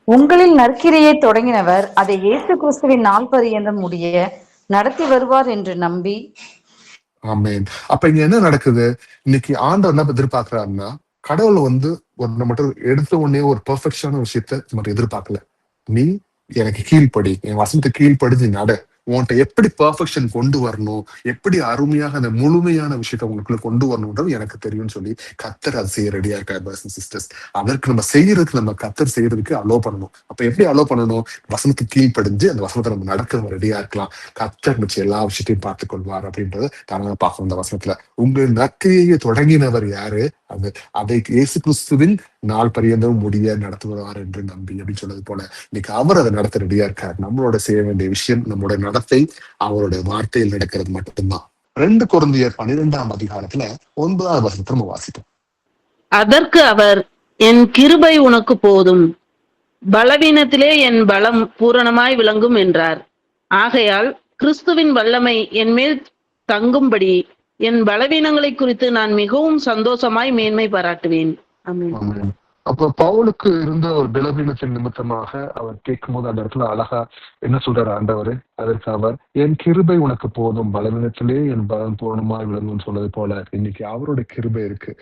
உங்களில் நற்கிரியை தொடங்கினவர் அதை இயேசு கிறிஸ்துவின் நாள் பரியந்தம் முடிய நடத்தி வருவார் என்று நம்பி. ஆமென். அப்ப இங்க என்ன நடக்குது? இன்னைக்கு ஆண்டவர் என்ன எதிர்பார்க்கிறாருன்னா, கடவுள் ஒரு மட்டும் எடுத்த உடனே ஒரு பெர்ஃபெக்ஷனான விஷயத்த மட்டும் எதிர்பார்க்கல. நீ எனக்கு கீழ்ப்படி, என் வசனத்தை கீழ்ப்படிஞ்சு நட. உன்கிட்ட எப்படி பெர்ஃபெக்ஷன் கொண்டு வரணும், எப்படி அருமையாக அந்த முழுமையான விஷயத்த உங்களுக்குள்ள கொண்டு வரணும்ன்றது எனக்கு தெரியும்னு சொல்லி கர்த்தர் அதை செய்ய ரெடியா இருக்காரு. சிஸ்டர்ஸ், அதற்கு நம்ம செய்யறதுக்கு நம்ம கர்த்தர் செய்யறதுக்கு அலோ பண்ணணும். அப்ப எப்படி அலோ பண்ணணும்? வசனத்துக்கு கீழ்ப்படிஞ்சு அந்த வசனத்தை நம்ம நடக்க ரெடியா இருக்கலாம். கர்த்தர் மிச்சம் எல்லா விஷயத்தையும் பார்த்துக் கொள்வார் அப்படின்றத தானே பார்க்கணும். இந்த வசனத்துல உங்கள் நற்கிரியை தொடங்கினவர் யாரு? அதை இயேசு கிறிஸ்துவின் நாள் பரியந்தம் முடிய நடத்துவார் என்று நம்பி அப்படின்னு சொன்னது போல இன்னைக்கு அவர் அதை நடத்த ரெடியா இருக்காரு. நம்மளோட செய்ய வேண்டிய விஷயம் நம்மளோட நடத்தை அவருடைய வார்த்தையில் நடக்கிறது மட்டும்தான். 2 கொரிந்தியர் 12ஆம் அதிகாரத்துல 9வது வசனத்தை நம்ம வாசிப்போம். அதற்கு அவர், என் கிருபை உனக்கு போதும், பலவீனத்திலே என் பலம் பூரணமாய் விளங்கும் என்றார். ஆகையால் கிறிஸ்துவின் வல்லமை என் மேல் தங்கும்படி என் பலவீனங்களை குறித்து நான் மிகவும் சந்தோஷமாய் மேன்மை பாராட்டுவேன். ஆமென். அப்ப பவுலுக்கு இருந்த ஒரு பலவீனத்தின் நிமித்தமாக அவர் கேட்கும் போது அந்த இடத்துல அழகா என்ன சொல்றாரு ஆண்டவர்? அதற்கு அவர், என் கிருபை உனக்கு போதும், பலவீனத்திலே என் பலம் பூர்ணமாய் விளங்கும்னு சொன்னது போல இன்னைக்கு அவருடைய கிருபை இருக்கு.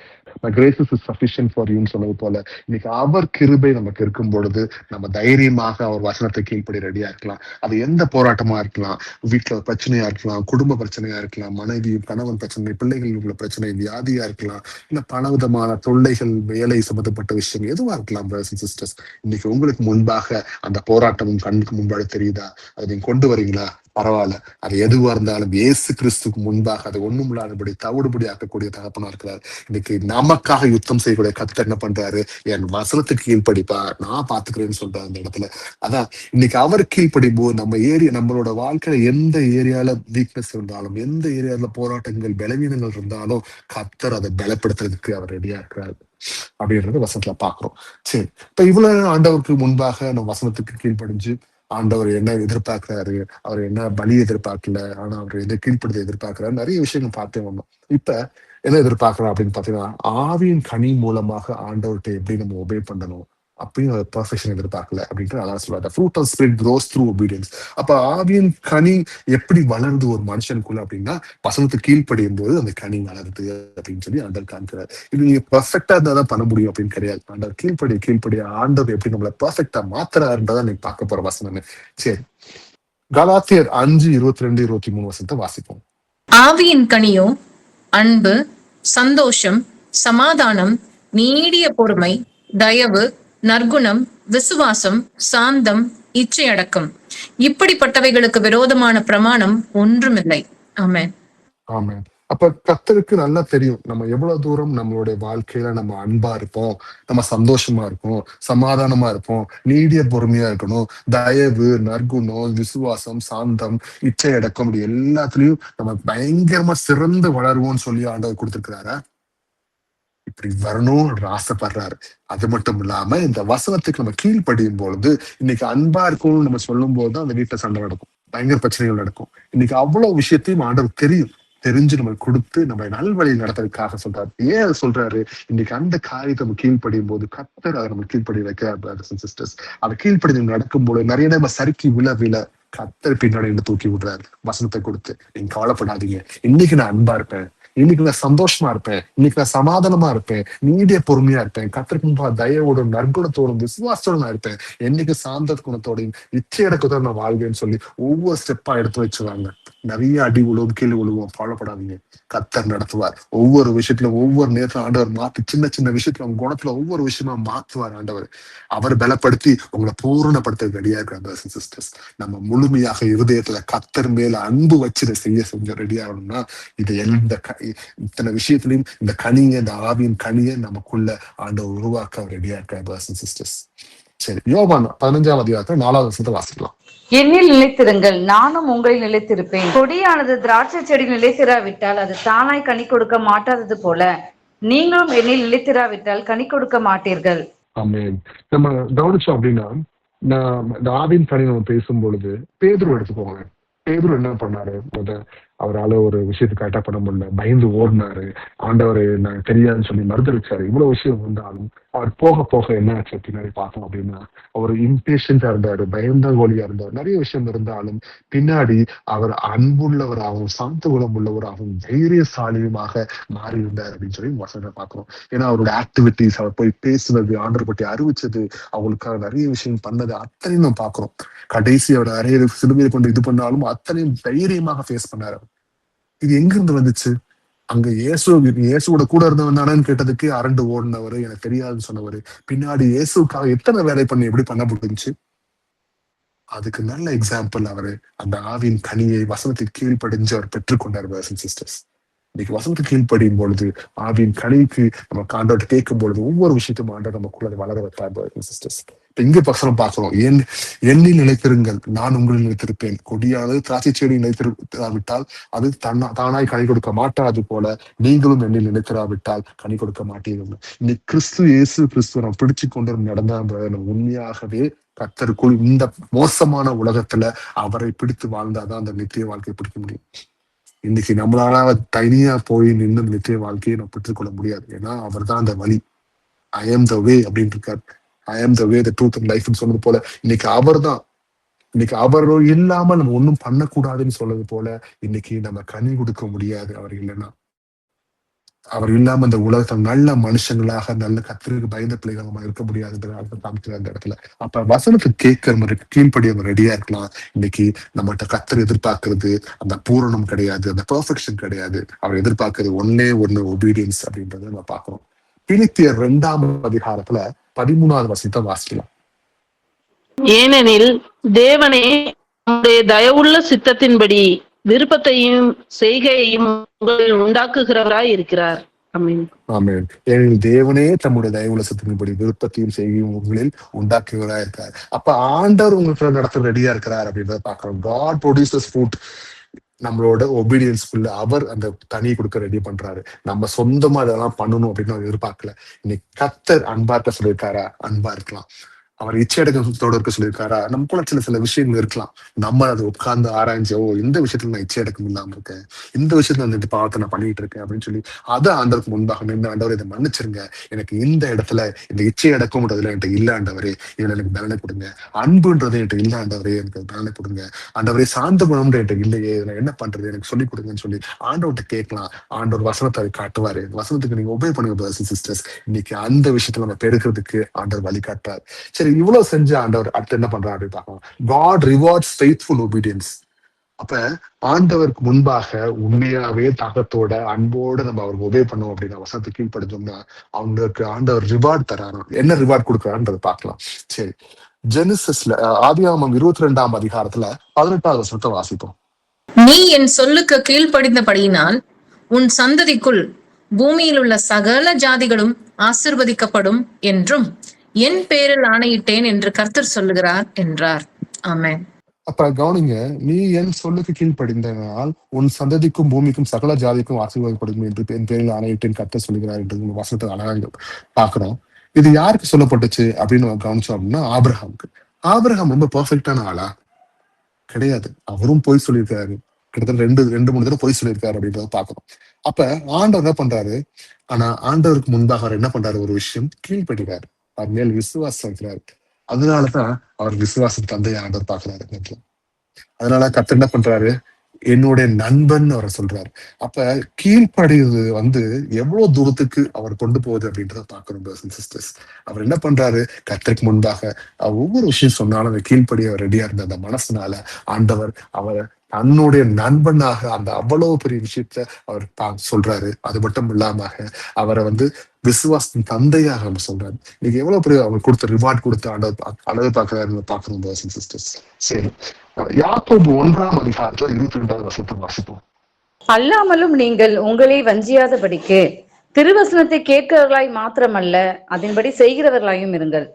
கிரேஸ் இஸ் சஃபிஷியன்ட் ஃபார் யூன்னு சொன்னது போல இன்னைக்கு அவர் கிருபை நமக்கு இருக்கும் பொழுது நம்ம தைரியமாக அவர் வசனத்தை கீழ்ப்படி ரெடியா இருக்கலாம். அது எந்த போராட்டமா இருக்கலாம், வீட்டுல பிரச்சனையா இருக்கலாம், குடும்ப பிரச்சனையா இருக்கலாம், மனைவி கணவன் பிரச்சனை, பிள்ளைகள் உள்ள பிரச்சனை, வியாதியா இருக்கலாம், இல்ல பல விதமான தொல்லைகள், வேலை சம்பந்தப்பட்ட விஷயம் எதுவா இருக்கலாம். சிஸ்டர்ஸ், இன்னைக்கு உங்களுக்கு முன்பாக அந்த போராட்டமும் கண்ணுக்கு முன்பாக தெரியுதா? அதை நீங்க கொண்டு வரீங்களா? பரவாயில்ல. அது எதுவா இருந்தாலும் இயேசு கிறிஸ்துக்கு முன்பாக அதை ஒண்ணும் இல்லாதபடி தவிடுபடி ஆக்கக்கூடிய தகப்பனா இருக்கிறார். இன்னைக்கு நமக்காக யுத்தம் செய்யக்கூடிய கர்த்தர் என்ன பண்றாரு? என் வசனத்துக்கு கீழ்ப்படிப்பா, நான் பாத்துக்கிறேன்னு சொல்றாரு அந்த இடத்துல. அதான் இன்னைக்கு அவர் கீழ்ப்படியும் போது நம்மளோட வாழ்க்கையில எந்த ஏரியால வீக்னஸ் இருந்தாலும், எந்த ஏரியால போராட்டங்கள் பலவீனங்கள் இருந்தாலும் கர்த்தர் அதை பலப்படுத்துறதுக்கு அவர் ரெடியா இருக்கிறாரு அப்படின்றது வசனத்துல பாக்குறோம். சரி, இப்ப இவ்வளவு ஆண்டவருக்கு முன்பாக நம்ம வசனத்துக்கு கீழ்ப்படிஞ்சு ஆண்டவர் என்ன எதிர்பார்க்கிறாரு, அவர் என்ன பலி எதிர்பார்க்கல, ஆனா அவர் எதை கீழ்ப்படுத்த எதிர்பார்க்கிறாரு, நிறைய விஷயங்கள் பார்த்தே வந்தோம். இப்ப என்ன எதிர்பார்க்கிறோம் அப்படின்னு பாத்தீங்கன்னா, ஆவியின் கனி மூலமாக ஆண்டவர்கிட்ட எப்படி நம்ம ஒபே பண்ணணும், அப்பயும் அவர் பெர்ஃபெக்ஷன் எதிர்பார்க்கல அப்படின்ட்டு அதான் சொல்லுவாங்க. Fruit of spirit grows through obedience. அப்ப ஆவியின் கனி எப்படி வளருது ஒரு மனுஷனுக்குள்ள அப்படின்னா, வசனத்துக்கு கீழ்ப்படியும் போது அந்த கனி வளருது அப்படின்னு சொல்லி ஆண்டவர் காண்கிறார். இது நீங்க பெர்ஃபெக்டா இருந்தாதான் பண்ண முடியும் அப்படின்னு கிடையாது. ஆண்டவர் கீழ்ப்படிய ஆண்டவர் எப்படி நம்மள பெர்ஃபெக்டா மாத்துறாருன்றதை நீங்க பார்க்க போற வசனம். சரி, கலாத்தியர் 5:22-23 வசனத்தை வாசிப்போம். ஆவியின் கனியோ அன்பு, சந்தோஷம், சமாதானம், நீடிய பொறுமை, தயவு, நற்குணம், விசுவாசம், சாந்தம், இச்சையடக்கம். இப்படிப்பட்டவைகளுக்கு விரோதமான பிரமாணம் ஒன்றுமில்லை. ஆமென். ஆமென். அப்ப கர்த்தருக்கு நல்லா தெரியும் நம்ம எவ்வளவு தூரம் நம்மளுடைய வாழ்க்கையில நம்ம அன்பா இருப்போம், நம்ம சந்தோஷமா இருப்போம், சமாதானமா இருப்போம், நீடிய பொறுமையா இருக்கணும், தயவு, நற்குணம், விசுவாசம், சாந்தம், இச்சை அடக்கம், இப்படி எல்லாத்துலயும் நம்ம பயங்கரமா சிறந்து வளருவோம்னு சொல்லி ஆண்டவர் கொடுத்திருக்கிறாரா? இப்படி வரணும்ன்ற ஆசைப்படுறாரு. அது மட்டும் இல்லாம இந்த வசனத்துக்கு நம்ம கீழ்ப்படியும் பொழுது, இன்னைக்கு அன்பா இருக்கணும்னு நம்ம சொல்லும் போதுதான் அந்த வீட்டுல சண்டை நடக்கும், பயங்கர பிரச்சனைகள் நடக்கும். இன்னைக்கு அவ்வளவு விஷயத்தையும் ஆண்டவர் தெரிஞ்சு நம்ம கொடுத்து நம்ம நல்வழி நடத்துறதுக்காக சொல்றாரு. ஏன் அதை சொல்றாரு? இன்னைக்கு அந்த காரியத்தை நம்ம கீழ்ப்படியும் போது கர்த்தர் அதை நம்ம கீழ்ப்படி வைக்கிறார். பிரதர்ஸ் அண்ட் சிஸ்டர்ஸ், அதை கீழ்ப்படி நடக்கும்போது நிறைய நம்ம சறுக்கி விழ கர்த்தர் பின்னாடி தூக்கி விடுறாரு வசனத்தை கொடுத்து. நீங்க கவலைப்படாதீங்க, இன்னைக்கு நான் அன்பா இருப்பேன், இன்னைக்கு நான் சந்தோஷமா இருப்பேன், இன்னைக்கு நான் சமாதானமா இருப்பேன், நீடிய பொறுமையா இருப்பேன், கர்த்தருக்கு முன்பா தயவோடும் நற்குணத்தோடும் விசுவாசத்தோடும் நான் இருப்பேன், என்னைக்கு சாந்த குணத்தோடையும் இச்சையடக்கத்தோட நான் வாழ்வேன்னு சொல்லி ஒவ்வொரு ஸ்டெப்பா எடுத்து வச்சுருவாங்க. நிறைய அடி விழுவும், கீழே விழுவோம், கவலைப்படாதீங்க, கர்த்தர் நடத்துவார். ஒவ்வொரு விஷயத்துல ஒவ்வொரு நேரத்துல ஆண்டவர் மாத்தி சின்ன விஷயத்துல உங்க குணத்துல ஒவ்வொரு விஷயமா மாத்துவார் ஆண்டவர். அவர் பலப்படுத்தி உங்களை பூரணப்படுத்த ரெடியா இருக்கிறார். சிஸ்டர்ஸ், நம்ம முழுமையாக இருதயத்துல கர்த்தர் மேல அன்பு வச்சு செய்ய ரெடியா ஆகணும்னா இது இத்தனை விஷயத்திலையும் இந்த கனியை, இந்த ஆவியின் கனியை நமக்குள்ள ஆண்டவர் உருவாக்க ரெடியா இருக்கார். சிஸ்டர்ஸ், சரி, யோவான் 15:4 வாசிக்கலாம். என்னில் நிலைத்திருங்கள், நானும் உங்களில் நிலைத்திருப்பேன். கொடியானது திராட்சை செடி நிலைத்திராவிட்டால் அது தானாய் கனி கொடுக்க மாட்டாதது போல நீங்களும் என்னில் நிலைத்திராவிட்டால் கனி கொடுக்க மாட்டீர்கள். ஆமென். நம்ம கவனிச்சோம் அப்படின்னா, இந்த ஆவியின் கனி நம்ம பேசும் பொழுது பேதுரு எடுத்துக்கோங்க. பேதுரு என்ன பண்ணாரு? அவரால் ஒரு விஷயத்துக்கு கரெக்டா பண்ண முடியல, பயந்து ஓடினாரு, ஆண்டவர் நான் தெரியாதுன்னு சொல்லி மறுதளிச்சாரு. இவ்வளவு விஷயம் இருந்தாலும் அவர் போக என்ன ஆச்சு பின்னாடி பார்த்தோம் அப்படின்னா, அவர் இம்பேஷண்டா இருந்தாரு, பயந்தாங்கோலியா இருந்தார். நிறைய விஷயம் இருந்தாலும் பின்னாடி அவர் அன்புள்ளவராகவும் சாந்த குணம் உள்ளவராகவும் தைரியசாலியுமாக மாறி இருந்தார் அப்படின்னு சொல்லி வசனத்தை பார்க்கிறோம். ஏன்னா அவரோட ஆக்டிவிட்டிஸ், அவர் போய் பேசுனது, ஆண்டவர் பற்றி அறிவிச்சது, அவங்களுக்காக நிறைய விஷயம் பண்ணது, அத்தனையும் நம்ம பார்க்கிறோம். கடைசி அவர் நிறைய சிலுவையை கொண்டு இது பண்ணாலும் அத்தனையும் தைரியமாக ஃபேஸ் பண்ணாரு. இது எங்க இருந்து வந்துச்சு? அங்க இயேசுவோட கூட இருந்தவன் தானேன்னு கேட்டதுக்கு அரண்டு ஓடினவர், எனக்கு தெரியாதுன்னு சொன்னவர், பின்னாடி இயேசுக்காக எத்தனை வேலை பண்ணி எப்படி பண்ண முடிஞ்சுச்சு? அதுக்கு நல்ல எக்ஸாம்பிள் அவரு அந்த ஆவியின் கனியை வசனத்துக்கு கீழ்ப்படிஞ்சு அவர் பெற்றுக்கொண்டார். சிஸ்டர்ஸ், இன்னைக்கு வசனத்துக்கு கீழ்ப்படியும் பொழுது ஆவியின் கனிக்கு நம்ம ஆண்டவர்கிட்ட கேட்கும் பொழுது ஒவ்வொரு விஷயத்தையும் ஆண்டவர் நமக்குள்ள வளர வைப்பார். சிஸ்டர்ஸ், இங்க வசனம் பார்க்கிறோம், எண்ணில் நிலைத்திருங்கள், நான் உங்களில் நிலைத்திருப்பேன். கொடியானது திராட்சை செடி நிலைத்திராவிட்டால் அது தானாய் கனி கொடுக்க மாட்டாது போல நீங்களும் எண்ணில் நிலைத்திராவிட்டால் கனி கொடுக்க மாட்டீர்கள். இன்னைக்கு இயேசு கிறிஸ்துவ நம்ம பிடிச்சு கொண்டு நடந்தா உண்மையாகவே கர்த்தருக்குள் இந்த மோசமான உலகத்துல அவரை பிடித்து வாழ்ந்தாதான் அந்த நித்திய வாழ்க்கையை பிடிக்க முடியும். இன்னைக்கு நம்மளால தனியா போய் நின்று நித்திய வாழ்க்கையை நம்ம பெற்றுக்கொள்ள முடியாது. ஏன்னா அவர் தான் அந்த வழி. ஐ ஆம் த வே அப்படின்னு இருக்காரு. ஐ ஆம் த வே, த ட்ரூத் அண்ட் லைஃப்னு சொன்னது போல இன்னைக்கு அவர் தான். இன்னைக்கு அவர் இல்லாம நம்ம ஒன்றும் பண்ணக்கூடாதுன்னு சொல்றது போல இன்னைக்கு நம்ம கனி கொடுக்க முடியாது அவர் இல்லைன்னா. அவர் இல்லாம இந்த உலகத்துல நல்ல மனுஷங்களாக, நல்ல கர்த்தருக்கு பயந்த பிள்ளைகள் நம்ம இருக்க முடியாதுன்றத காமிக்கிற அந்த இடத்துல. அப்ப வசனத்துக்கு கேட்கிற மாதிரி கீழ்ப்படி நம்ம ரெடியா இருக்கலாம். இன்னைக்கு நம்மகிட்ட கர்த்தர் எதிர்பார்க்கறது அந்த பூரணம் கிடையாது, அந்த பெர்ஃபெக்ஷன் கிடையாது. அவர் எதிர்பார்க்கறது ஒன்னே ஒண்ணு, ஒபீடியன்ஸ் அப்படின்றத நம்ம பார்க்கிறோம். பிலிப்பியர் 2:13 13வது வசனத்தை வாசிக்கலாம். ஏனெனில் தேவனே நம்முடைய தயவுள்ள சித்தத்தின்படி விருப்பத்தையும் செய்கையையும் உங்களில் உண்டாக்குகிறவராய் இருக்கிறார். ஆமென். ஆமென். ஏனெனில் தேவனே தம்முடைய தயவுள்ள சித்தத்தின்படி விருப்பத்தையும் செய்கையும் உங்களில் உண்டாக்குகிறவராய் இருக்கார். அப்ப ஆண்டவர் உங்களுக்கு நடத்த ரெடியா இருக்கிறார் அப்படின்றத பாக்குறோம். God produces fruit. நம்மளோட ஒபீடியன்ஸ்குள்ள அவர் அந்த தனியை கொடுக்க ரெடி பண்றாரு. நம்ம சொந்தமா இதெல்லாம் பண்ணணும் அப்படின்னு அவர் எதிர்பார்க்கல. இன்னைக்கு கர்த்தர் அன்பா இருக்க சொல்லியிருக்காரா? அன்பா இருக்கலாம். அவர் இச்சையடக்கத்தோட இருக்க சொல்லியிருக்காரா? நமக்குள்ள சில விஷயங்கள் இருக்கலாம். நம்ம அதை உட்கார்ந்து ஆராய்ஞ்சு, ஓ இந்த விஷயத்துல நான் இச்சையடக்கம் இல்லாம இருக்கேன், இந்த விஷயத்துல இந்த பாவத்தை நான் பண்ணிட்டு இருக்கேன் அப்படின்னு சொல்லி அதை ஆண்டவருக்கு முன்பாக நின்று, ஆண்டவர் இதை மன்னிச்சிருங்க, எனக்கு இந்த இடத்துல இந்த இச்சை அடக்கம்ன்றதுல என்கிட்ட இல்ல ஆண்டவரே, இதுல எனக்கு பலனை கொடுங்க. அன்புன்றது என்கிட்ட இல்ல ஆண்டவரே, எனக்கு பலனை கொடுங்க. ஆண்டவரே சாந்த குணம்ன்ற என்கிட்ட இல்லையே, நான் என்ன பண்றது, எனக்கு சொல்லிக் கொடுங்கன்னு சொல்லி ஆண்டவர்கிட்ட கேட்கலாம். ஆண்டவர் வசனத்தை காட்டுவாரு. வசனத்துக்கு நீங்க உபயோக பண்ணுங்க பிரதர்ஸ் சிஸ்டர்ஸ். இன்னைக்கு அந்த விஷயத்துல நம்ம பெருக்கிறதுக்கு ஆண்டவர் வழிகாட்டார். சரி, இவ்வளவு செஞ்ச ஆண்டவர் அடுத்து என்ன பண்றாரு அப்படின்னு பார்க்கலாம். God rewards faithful obedience. அப்ப ஆண்டவருக்கு முன்பாக உண்மையாவே தாகத்தோட அன்போட நம்ம அவருக்கு உபயோக பண்ணோம் அப்படின்னா, வசனத்தை கீழ்ப்படுத்தோம்னா அவங்களுக்கு ஆண்டவர் ரிவார்ட் தராரு. என்ன ரிவார்ட் கொடுக்குறாருன்றதை பார்க்கலாம். சரி, ஜெனிசிஸ்ல ஆதியாகமம் 22ஆம் அதிகாரத்துல 18வது வசனத்தை வாசிப்போம். நீ என் சொல்லுக்கு கீழ்ப்படிந்தபடியினால் உன் சந்ததிக்குள் பூமியில் உள்ள சகல ஜாதிகளும் ஆசிர்வதிக்கப்படும் என்றும் என் பேரில் ஆணையிட்டேன் என்று கர்த்தர் சொல்லுகிறார் என்றார். ஆமென். அப்ப கவனிங்க, நீ என் சொல்லுக்கு கீழ்ப்படிந்தனால் உன் சந்ததிக்கும் பூமிக்கும் சகல ஜாதிக்கும் ஆசீர்வாதப்படும் என்று என் பேரில் ஆணையிட்டேன் கர்த்தர் சொல்லுகிறார் என்று வசனத்தை அழகாக பாக்குறோம். இது யாருக்கு சொல்லப்பட்டுச்சு அப்படின்னு கவனிச்சோம் அப்படின்னா, ஆபிரகாமுக்கு. ஆபிரகாம் ரொம்ப பெர்ஃபெக்டான ஆளா? கிடையாது. அவரும் பொய் சொல்லியிருக்காரு. கிட்டத்தட்ட ரெண்டு மூணு தடவை பொய் சொல்லியிருக்காரு அப்படின்றத பாக்குறோம். அப்ப ஆண்டவர் என்ன பண்றாரு? ஆனா ஆண்டவருக்கு முன்பாக அவர் என்ன பண்றாரு? ஒரு விஷயம் கீழ்ப்படுகிறாரு, அவர் மேல் விசுவாசம் இருக்கிறாரு. அதனாலதான் அவர் விசுவாச தந்தையை ஆண்டவர் பாக்குறாரு. அதனால கர்த்தர் என்ன பண்றாரு? என்னுடைய நண்பன் அவரை சொல்றாரு. அப்ப கீழ்ப்படிவது எவ்வளவு தூரத்துக்கு அவர் கொண்டு போகுது அப்படின்றத பாக்கணும் சிஸ்டர்ஸ். அவர் என்ன பண்றாரு? கர்த்தருக்கு முன்பாக ஒவ்வொரு விஷயம் சொன்னாலும் அதை கீழ்ப்படி அவர் ரெடியா இருந்த அந்த மனசுனால ஆண்டவர் அவரை தன்னுடைய நண்பனாக அந்த அவ்வளவு பெரிய விஷயத்த அவர் சொல்றாரு. அது மட்டும் இல்லாம அவரை விசுவாசத்தின் தந்தையாக நம்ம சொல்றாரு. இன்னைக்கு எவ்வளவு பெரிய அவர் கொடுத்த ரிவார்ட் கொடுத்து ஆண்டவர் அழகு பார்க்கிறாரு பார்க்கணும் சிஸ்டர்ஸ். சரி, யாக்கோபு 1ஆம் அதிகாரத்துல 22வது வசனத்தை வாசிப்போம். அல்லாமலும் நீங்கள் உங்களை வஞ்சியாதபடிக்கு திருவசனத்தை கேட்கிறவர்களாய் மாத்திரமல்ல, அதன்படி செய்கிறவர்களாயும் இருங்கள்.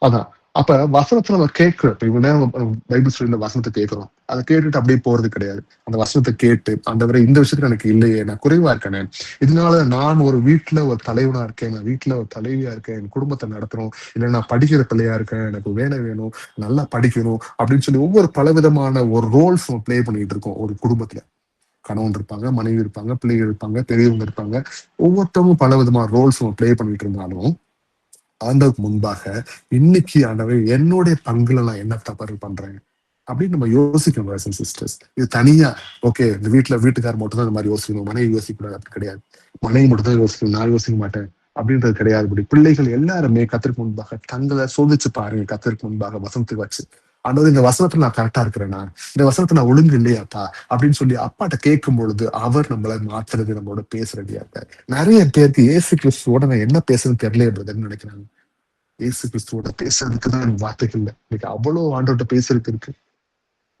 அதான். அப்ப வசனத்துல நம்ம கேட்கிறோம். இப்ப இவ்வளவு நேரம் பைபிள் ஸ்டடியில வசனத்தை கேட்கிறோம். அதை கேட்டுட்டு அப்படியே போறது கிடையாது. அந்த வசனத்தை கேட்டு ஆண்டவரே இந்த விஷயத்துல எனக்கு இல்லையே, நான் குறைவா இருக்கேனே, இதனால நான் ஒரு வீட்டுல ஒரு தலைவனா இருக்கேன், நான் வீட்டுல ஒரு தலைவியா இருக்கேன், என் குடும்பத்தை நடத்துறோம், இல்ல நான் படிக்கிற பிள்ளையா இருக்கேன், எனக்கு வேலை வேணும், நல்லா படிக்கணும் அப்படின்னு சொல்லி ஒவ்வொரு பலவிதமான ஒரு ரோல்ஸ் நம்ம பிளே பண்ணிட்டு இருக்கோம். ஒரு குடும்பத்துல கணவன் இருப்பாங்க, மனைவி இருப்பாங்க, பிள்ளைகள் இருப்பாங்க, பெரியவங்க இருப்பாங்க. ஒவ்வொருத்தவங்க பல விதமான ரோல்ஸ் நம்ம பிளே பண்ணிட்டு இருந்தாலும் ஆண்டவருக்கு முன்பாக இன்னைக்கு ஆண்டவர் என்னுடைய பங்குல நான் என்ன தவறு பண்றேன் அப்படின்னு நம்ம யோசிக்கணும் சிஸ்டர்ஸ். இது தனியா ஓகே, இந்த வீட்டுக்காரர் மட்டும் தான் இந்த மாதிரி யோசிக்கணும், மனைவி யோசிக்க கூடாது, அப்படி கிடையாது. மனைவி மட்டும் தான் யோசிக்கணும், நான் யோசிக்க மாட்டேன் அப்படின்றது கிடையாது. இப்படி பிள்ளைகள் எல்லாருமே கர்த்தருக்கு முன்பாக தங்களை சோதிச்சு பாருங்க. கர்த்தருக்கு முன்பாக வசனத்துக்கு வச்சு, ஆண்டவர் இந்த வசனத்துல நான் கரெக்டா இருக்கிறேனா, இந்த வசனத்தை நான் ஒழுங்கு இல்லையாப்பா அப்படின்னு சொல்லி அப்பாட்ட கேட்கும் பொழுது அவர் நம்மளை மாத்துறது, நம்மளோட பேசுறதையா இருக்காரு. நிறைய பேருக்கு இயேசு கிறிஸ்துவோட நான் என்ன பேசுறதுன்னு தெரியலன்றதுன்னு நினைக்கிறாங்க. இயேசு கிறிஸ்துவோட பேசுறதுக்குதான் எனக்கு வார்த்தைகள் இல்லை. இன்னைக்கு அவ்வளவு ஆண்டோட பேசுறதுக்கு இருக்கு.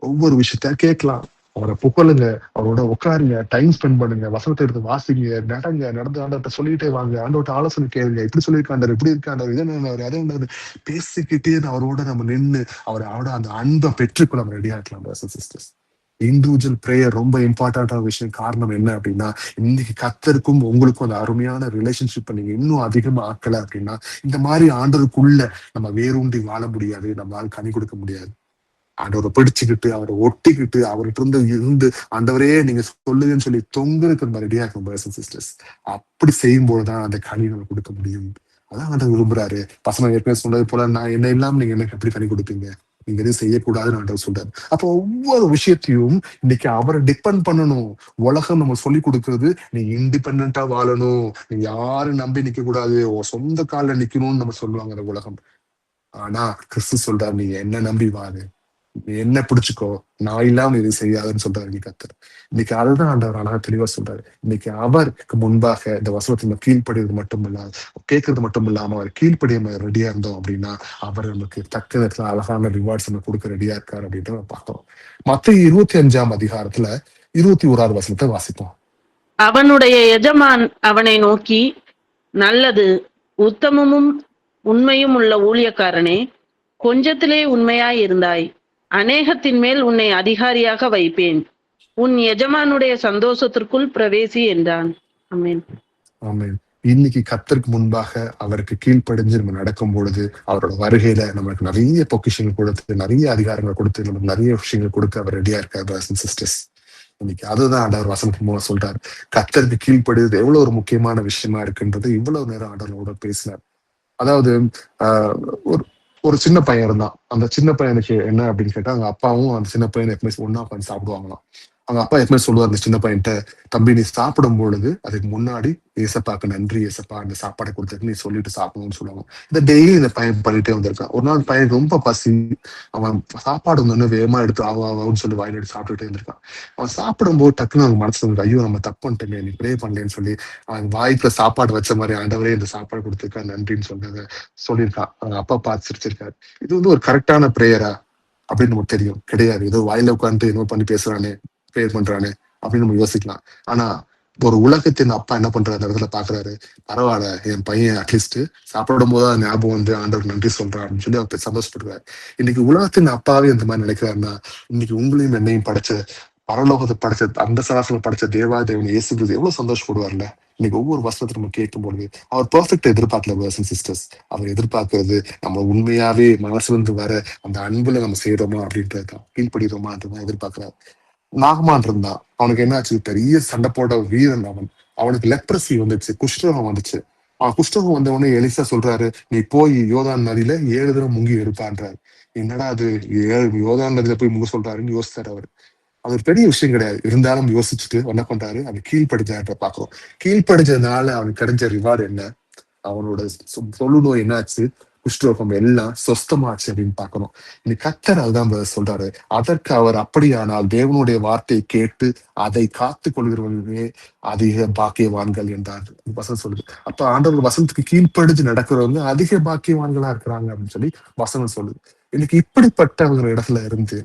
ஒவ்வொரு விஷயத்த கேட்கலாம், அவரை புகழுங்க, அவரோட உட்காருங்க, டைம் ஸ்பெண்ட் பண்ணுங்க, வசனத்தை எடுத்து வாசிங்க, நடந்து ஆண்டவர்கிட்ட சொல்லிட்டே வாங்க, ஆண்டவர்கிட்ட ஆலோசனை கேளுங்க, இப்படி சொல்லியிருக்காண்டவர், இப்படி இருக்காண்டவர், இது என்ன அது பேசிக்கிட்டே அவரோட நம்ம நின்று அவரோட அந்த அன்பை பெற்றுக்கொள்ள நம்ம ரெடியா இருக்கலாம் சிஸ்டர்ஸ். இண்டிவிஜுவல் பிரேயர் ரொம்ப இம்பார்ட்டன்டான விஷயம். காரணம் என்ன அப்படின்னா, இன்னைக்கு கர்த்தருக்கும் உங்களுக்கும் அந்த அருமையான ரிலேஷன்ஷிப் நீங்க இன்னும் அதிகமா ஆக்கல அப்படின்னா, இந்த மாதிரி ஆண்டவருக்குள்ள நம்ம வேரூண்டி வாழ முடியாது, நம்மளால கனி கொடுக்க முடியாது. ஆண்டவரை பிடிச்சுக்கிட்டு அவரை ஒட்டிக்கிட்டு அவர்கிட்ட இருந்து ஆண்டவரே நீங்க சொல்லுங்கன்னு சொல்லி தொங்குறதுக்கு நம்ம ரெடியா இருக்கும் சிஸ்டர்ஸ். அப்படி செய்யும் போதுதான் அந்த கனி நம்ம கொடுக்க முடியும். அதான் ஆண்டவர் விரும்புறாரு. பசங்க ஏற்கனவே சொன்னது போல, நான் என்ன இல்லாம நீங்க எனக்கு எப்படி கனி கொடுப்பீங்க, நீங்க எதுவும் செய்யக்கூடாதுன்னு ஆண்டவர் சொல்றாரு. அப்போ ஒவ்வொரு விஷயத்தையும் இன்னைக்கு அவரை டிபெண்ட் பண்ணணும். உலகம் நம்ம சொல்லி கொடுக்கறது, நீ இண்டிபெண்டா வாழணும், நீ யாரும் நம்பி நிக்க கூடாது, சொந்த கால நிக்கணும்னு நம்ம சொல்லுவாங்க அந்த உலகம். ஆனா கிறிஸ்து சொல்றாரு, நீ என்ன நம்பி வாழு, நீ என்ன பிடிச்சுக்கோ, நான் இல்லாம இது செய்யாதுன்னு சொல்றாரு நீ கர்த்தர். இன்னைக்கு அதுதான் ஆண்டவர் அழகா தெளிவா சொல்றாரு. இன்னைக்கு அவருக்கு முன்பாக இந்த வசனத்தை கீழ்ப்படுவது மட்டும் இல்லாம கேட்கறது மட்டும் இல்லாம அவர் கீழ்ப்படிய ரெடியா இருந்தோம் அப்படின்னா அவர் நமக்கு தக்க நேரத்துல அழகான ரிவார்ட்ஸ் நம்ம கொடுக்க ரெடியா இருக்காரு அப்படின்றத பார்த்தோம். மத்தேயு 25ஆம் அதிகாரத்துல 21வது வசனத்தை வாசிப்போம். அவனுடைய எஜமான் அவனை நோக்கி, நல்லது, உத்தமமும் உண்மையும் உள்ள ஊழியக்காரனே, கொஞ்சத்திலே உண்மையாய் இருந்தாய், அநேகத்தின் மேல் உன்னை அதிகாரியாக வைப்பேன், உன் எஜமானுடைய சந்தோஷத்திற்குள் பிரவேசி என்றான். ஆமென். ஆமென். இன்னைக்கு கர்த்தருக்கு முன்பாக அவருக்கு கீழ்ப்படிஞ்சு நம்ம நடக்கும் பொழுது அவரோட வருகையில நமக்கு நிறைய பொக்கிஷங்கள் கொடுத்து, நிறைய அதிகாரங்கள் கொடுத்து, நமக்கு நிறைய விஷயங்கள் கொடுக்க அவர் ரெடியா இருக்காரு brothers and sisters. இன்னைக்கு அதுதான் ஆண்டவர் வசனத்தின் மூலம் சொல்றாரு. கர்த்தருக்கு கீழ்ப்படுவது எவ்வளவு ஒரு முக்கியமான விஷயமா இருக்குன்றது இவ்வளவு நேரம் ஆண்டவரோட பேசினார். அதாவது ஒரு ஒரு சின்ன பையன் இருந்தான். அந்த சின்ன பையனுக்கு என்ன அப்படின்னு கேட்டா, அவங்க அப்பாவும் அந்த சின்ன பையன் எப்பவுமே ஒன்னா உட்காந்து சாப்பிடுவாங்களாம். அவங்க அப்பா எப்பவுமே சொல்லுவார் அந்த சின்ன பையன்கிட்ட, தம்பி நீ சாப்பிடும் பொழுது அதுக்கு முன்னாடி ஏசப்பாக்கு நன்றி ஏசப்பா அந்த சாப்பாடை கொடுத்ததுக்கு நீ சொல்லிட்டு சாப்பிடணும்னு சொல்லுவாங்க. இந்த டெய்லி இந்த பையன் பண்ணிட்டே வந்திருக்கான். ஒரு நாள் பையனுக்கு ரொம்ப பசி, அவன் சாப்பாடு வந்து வேகமா எடுத்து ஆவான்னு சொல்லி வாயில எடுத்து சாப்பிட்டுட்டே இருந்திருக்கான். அவன் சாப்பிடும்போது டக்குன்னு அவங்க மனசுல வந்து, ஐயோ நம்ம தப்பு பண்ணிட்டோமே, நீ ப்ரே பண்ணலேன்னு சொல்லி அவன் வாய்க்குள்ள சாப்பாடு வச்ச மாதிரி ஆண்டவரே இந்த சாப்பாடு கொடுத்துருக்கா நன்றின்னு சொல்லியிருக்கான். அவங்க அப்பா பார்த்து சிரிச்சிருக்காரு. இது வந்து ஒரு கரெக்டான பிரேயரா அப்படின்னு நமக்கு தெரியும். கிடையாது. ஏதோ வாயில உட்காந்துட்டு என்னமோ பண்ணி பேசுறானே, ப்ரேயர் பண்றானே அப்படின்னு நம்ம யோசிக்கலாம். ஆனா ஒரு உலகத்தின் அப்பா என்ன பண்றாரு அந்த இடத்துல பாக்குறாரு, பரவாயில்ல என் பையன் அட்லீஸ்ட் சாப்பிடும் போது ஞாபகம் வந்து ஆண்டவர் நன்றி சொல்றான் அப்படின்னு சொல்லி அவர் சந்தோஷப்படுறாரு. இன்னைக்கு உலகத்தின் அப்பாவே இந்த மாதிரி நினைக்கிறாருன்னா, இன்னைக்கு உங்களையும் என்னையும் படைச்ச, பரலோகத்தை படைச்ச, அந்த சராசரம் படைச்ச தேவன் இயேசு கிறிஸ்து எவ்வளவு சந்தோஷப்படுவார்ல. இன்னைக்கு ஒவ்வொரு வசனத்தை நம்ம கேட்கும் பொழுது அவர் பெர்ஃபெக்ட் எதிர்பார்க்கல brothers and sisters. அவர் எதிர்பார்க்கறது நம்ம உண்மையாவே மனசுல இருந்து வர அந்த அன்புல நம்ம செய்யறோமா அப்படின்றதுதான், கீழ்படுகிறோமா அப்படிதான் எதிர்பார்க்கிறார். நாகமான் இருந்தான். அவனுக்கு என்ன ஆச்சு, பெரிய சண்டை போட வீரன் அவன். அவனுக்கு லெப்ரசி வந்துச்சு, குஷ்டரோகம் வந்துச்சு. அவன் குஷ்டரோகம் வந்த உடனே எலிசா சொல்றாரு, நீ போய் யோர்தான் நதியில 7 தடவை முங்கி எடுப்பான்றாரு. என்னடா அது யோர்தான் நதியில போய் முங்க சொல்றாருன்னு யோசிச்சாரு அவரு. அது ஒரு பெரிய விஷயம் கிடையாது. இருந்தாலும் யோசிச்சுட்டு என்ன பண்றாரு, அவன் கீழ்படிஞ்சான்ற பாக்குறோம். கீழ்படிஞ்சதுனால அவனுக்கு கிடைச்ச ரிவார்டு என்ன, அவனோட தொழுநோய் என்னாச்சு, குஷ்டரோகம் எல்லாம் சொஸ்தமாச்சு அப்படின்னு பாக்கணும். இன்னைக்கு கர்த்தர் அதுதான் சொல்றாரு. அதற்கு அவர் அப்படியானால் தேவனுடைய வார்த்தையை கேட்டு அதை காத்து கொள்கிறவர்களே அதிக பாக்கியவான்கள் என்றார் வசனம் சொல்லுது. அப்ப ஆண்டவர் வசனத்துக்கு கீழ்ப்படிஞ்சு நடக்கிறவங்க அதிக பாக்கியவான்களா இருக்கிறாங்க அப்படின்னு சொல்லி வசனம் சொல்லுது. இன்னைக்கு இப்படிப்பட்டவங்க இடத்துல இருந்து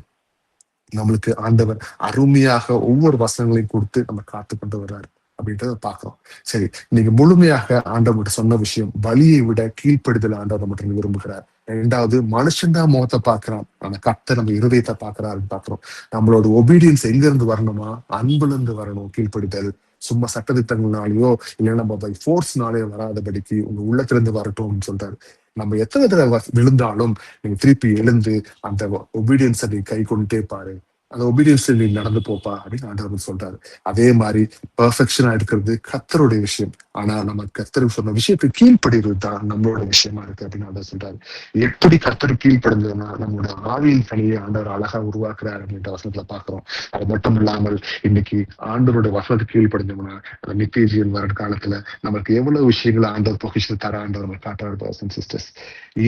நம்மளுக்கு ஆண்டவர் அருமையாக ஒவ்வொரு வசனங்களையும் கொடுத்து நம்ம காத்து கொண்டு வர்றாரு அப்படின்றத பாக்குறோம். சரி, இன்னைக்கு முழுமையாக ஆண்டவர்கிட்ட சொன்ன விஷயம், பலியை விட கீழ்ப்படுதல் ஆண்டவர் மட்டும் விரும்புகிறார். 2வது, மனுஷன் தான் முகத்தை பாக்குறான், ஆனா கர்த்தர் நம்ம இருதயத்தை பாக்குறாருன்னு பாக்குறோம். நம்மளோட ஒபீடியன்ஸ் எங்க இருந்து வரணுமா, அன்புல இருந்து வரணும். கீழ்ப்படுதல் சும்மா சட்டதிட்டங்கள்னாலயோ இல்லைன்னா நம்ம பை ஃபோர்ஸ்னாலே வராதபடிக்கு உங்க உள்ளத்திலிருந்து வரட்டும்னு சொல்றாரு. நம்ம எத்தனை தடவை விழுந்தாலும் நீங்க திருப்பி எழுந்து அந்த ஒபீடியன்ஸை நீ கை கொண்டுட்டே பாரு, அந்த ஒபீடியன்ஸ் நீ நடந்து போப்பா அப்படின்னு ஆண்டவர் சொல்றாரு. அதே மாதிரி பெர்ஃபெக்ஷனா இருக்கிறது கர்த்தருடைய விஷயம். ஆனா நம்ம கர்த்தருக்கு சொன்ன விஷயத்துக்கு கீழ்ப்படுகிறது தான் நம்மளோட விஷயமா இருக்கு அப்படின்னு ஆண்டவர் சொல்றாரு. எப்படி கர்த்தருக்கு கீழ்ப்படுதுன்னா நம்மளோட ஆவியின் கனியை ஆண்டவர் அழகா உருவாக்குறாரு அப்படின்ற வசனத்துல பாக்குறோம். அது மட்டும் இல்லாமல் இன்னைக்கு ஆண்டவரோட வசனத்துக்கு கீழ்ப்படுந்தோம்னா அந்த நித்திய ஜீவன் வர காலத்துல நமக்கு எவ்வளவு விஷயங்களை ஆண்டவர் பொக்கிஷத்தை தர ஆண்டவர் நம்ம காட்டுறாரு brothers and sisters.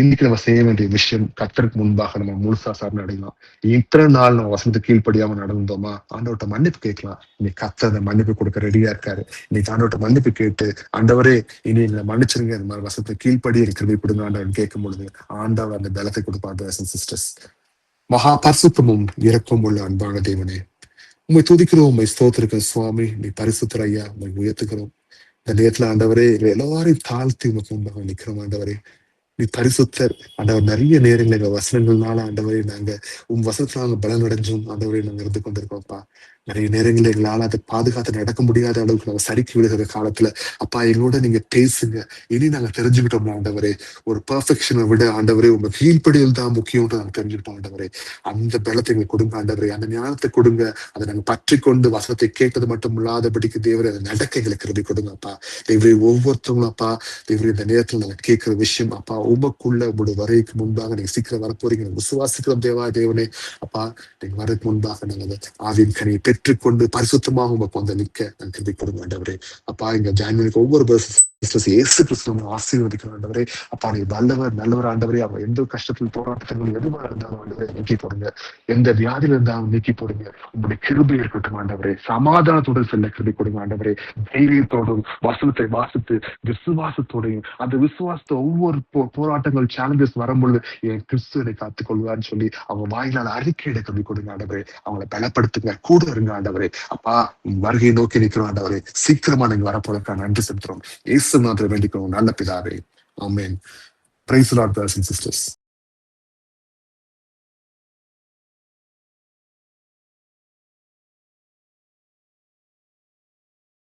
இன்னைக்கு நம்ம செய்ய வேண்டிய விஷயம், கர்த்தருக்கு முன்பாக நம்ம முழுசா சார்ந்து அடையலாம். இத்தனை நாள் நம்ம வசனத்துக்கு கீழ்ப்படியாம நடந்தோமா, ஆண்டவர்கிட்ட மன்னிப்பு கேட்கலாம். இன்னைக்கு கர்த்தர் மன்னிப்பு கொடுக்க ரெடியா இருக்காரு. இன்னைக்கு ஆண்டவர்கிட்ட மன்னிப்பு கேட்டு, ஆண்டவரே இனி மன்னிச்சிருங்க, இந்த மாதிரி வசனத்தை கீழ்ப்படி இருக்கிறதை கொடுங்க ஆண்டவன் கேட்கும் பொழுது ஆண்டவர் அந்த பலத்தை கொடுப்பார் brothers and sisters. மகா பரிசுத்தமும் இரக்கம் உள்ள அன்பான தேவனே, உண்மை துதிக்கிறோம், உண்மை ஸ்தோத்திரிக்கிறோம் சுவாமி. நீ பரிசுத்தர் ஐயா, உண்மை உயர்த்துக்கிறோம். இந்த நேரத்துல ஆண்டவரே எல்லாரையும் தாழ்த்தி உனக்கு முன்பாக நிக்கிறோம் ஆண்டவரே. நீ பரிசுத்தர் ஆண்டவர். நிறைய நேரங்கள் எங்க வசனங்கள்னால ஆண்டவரை நாங்க வசனத்துல நாங்க பலன் அடைஞ்சும் ஆண்டவரை நாங்க இருந்து கொண்டிருக்கோம்ப்பா. நிறைய நேரங்கள் எங்களால அதை பாதுகாத்து நடக்க முடியாத அளவுக்கு நாங்க சறுக்கி விடுகிற காலத்துல அப்பா எங்களோட நீங்க பேசுங்க. இனி நாங்க தெரிஞ்சுக்கிட்டோம் ஆண்டவரே, ஒரு பெர்ஃபெக்ஷனை விட ஆண்டவரே உங்க கீழ்ப்படியில் தான் முக்கியம்னு நாங்க தெரிஞ்சுக்கிட்டோம் ஆண்டவரே. அந்த பலத்தை எங்களுக்கு கொடுங்க ஆண்டவரே, அந்த ஞானத்தை கொடுங்க. அதை நாங்க பற்றி கொண்டு வசனத்தை கேட்டது மட்டும் இல்லாதபடிக்கு தேவரே அதை நடக்க எங்களுக்கு கருதி கொடுங்க அப்பா. தேவரே ஒவ்வொருத்தவங்களும் அப்பா, தேவரே இந்த நேரத்துல நாங்க கேட்கிற விஷயம் அப்பா, உமக்குள்ள உங்களுடைய வரைக்கு முன்பாக நீங்க சீக்கிரம் வரப்போறீங்க விசுவாசிக்கிறோம் தேவனே. அப்பா நீங்க வரதுக்கு முன்பாக நாங்க ஆவியின் கனியை பெற்றுக்கொண்டு பரிசுத்தமாக உமக்கு வந்து நிக்க நான் கிருபை கொடுங்க ஆண்டவரே. அப்பா இங்க ஜான்மணிக்கு ஒவ்வொரு இயேசு கிறிஸ்து ஆசீர்வதிக்கணும் ஆண்டவரே. அப்பா நீ நல்லவர் ஆண்டவரே. அவங்க எந்த கஷ்டத்தில் போராட்டங்கள் எதுவா இருந்தாலும் ஆண்டவரே நீக்கி போடுங்க. எந்த வியாதியில இருந்தாலும் நீக்கி போடுங்க. உங்களுடைய கிருபை இருக்கட்டும் ஆண்டவரே. சமாதானத்தோடு செல்ல கிருபை கொடுங்க ஆண்டவரே. தைரியத்தோடும் வசனத்தை வாசித்து விசுவாசத்தோடையும் அந்த விசுவாசத்தை ஒவ்வொரு போராட்டங்கள் சேலஞ்சஸ் வரும்பொழுது என் கிறிஸ்து என்னை காத்துக் கொள்வான்னு சொல்லி அவங்க வாயிலால் அறிக்கையிட கிருபை கொடுங்க ஆண்டவரே. அவங்களை பலப்படுத்துங்க, கூட இருங்க ஆண்டவரே. அப்பா வருகையை நோக்கி நிற்கிறோம் ஆண்டவரே. சீக்கிரமா நீங்க வரப்போறதுக்காக நன்றி செலுத்துறோம். வேண்டிக்கிறோம் நல்ல பிதாவே. ஆமென். Praise the Lord brothers and sisters.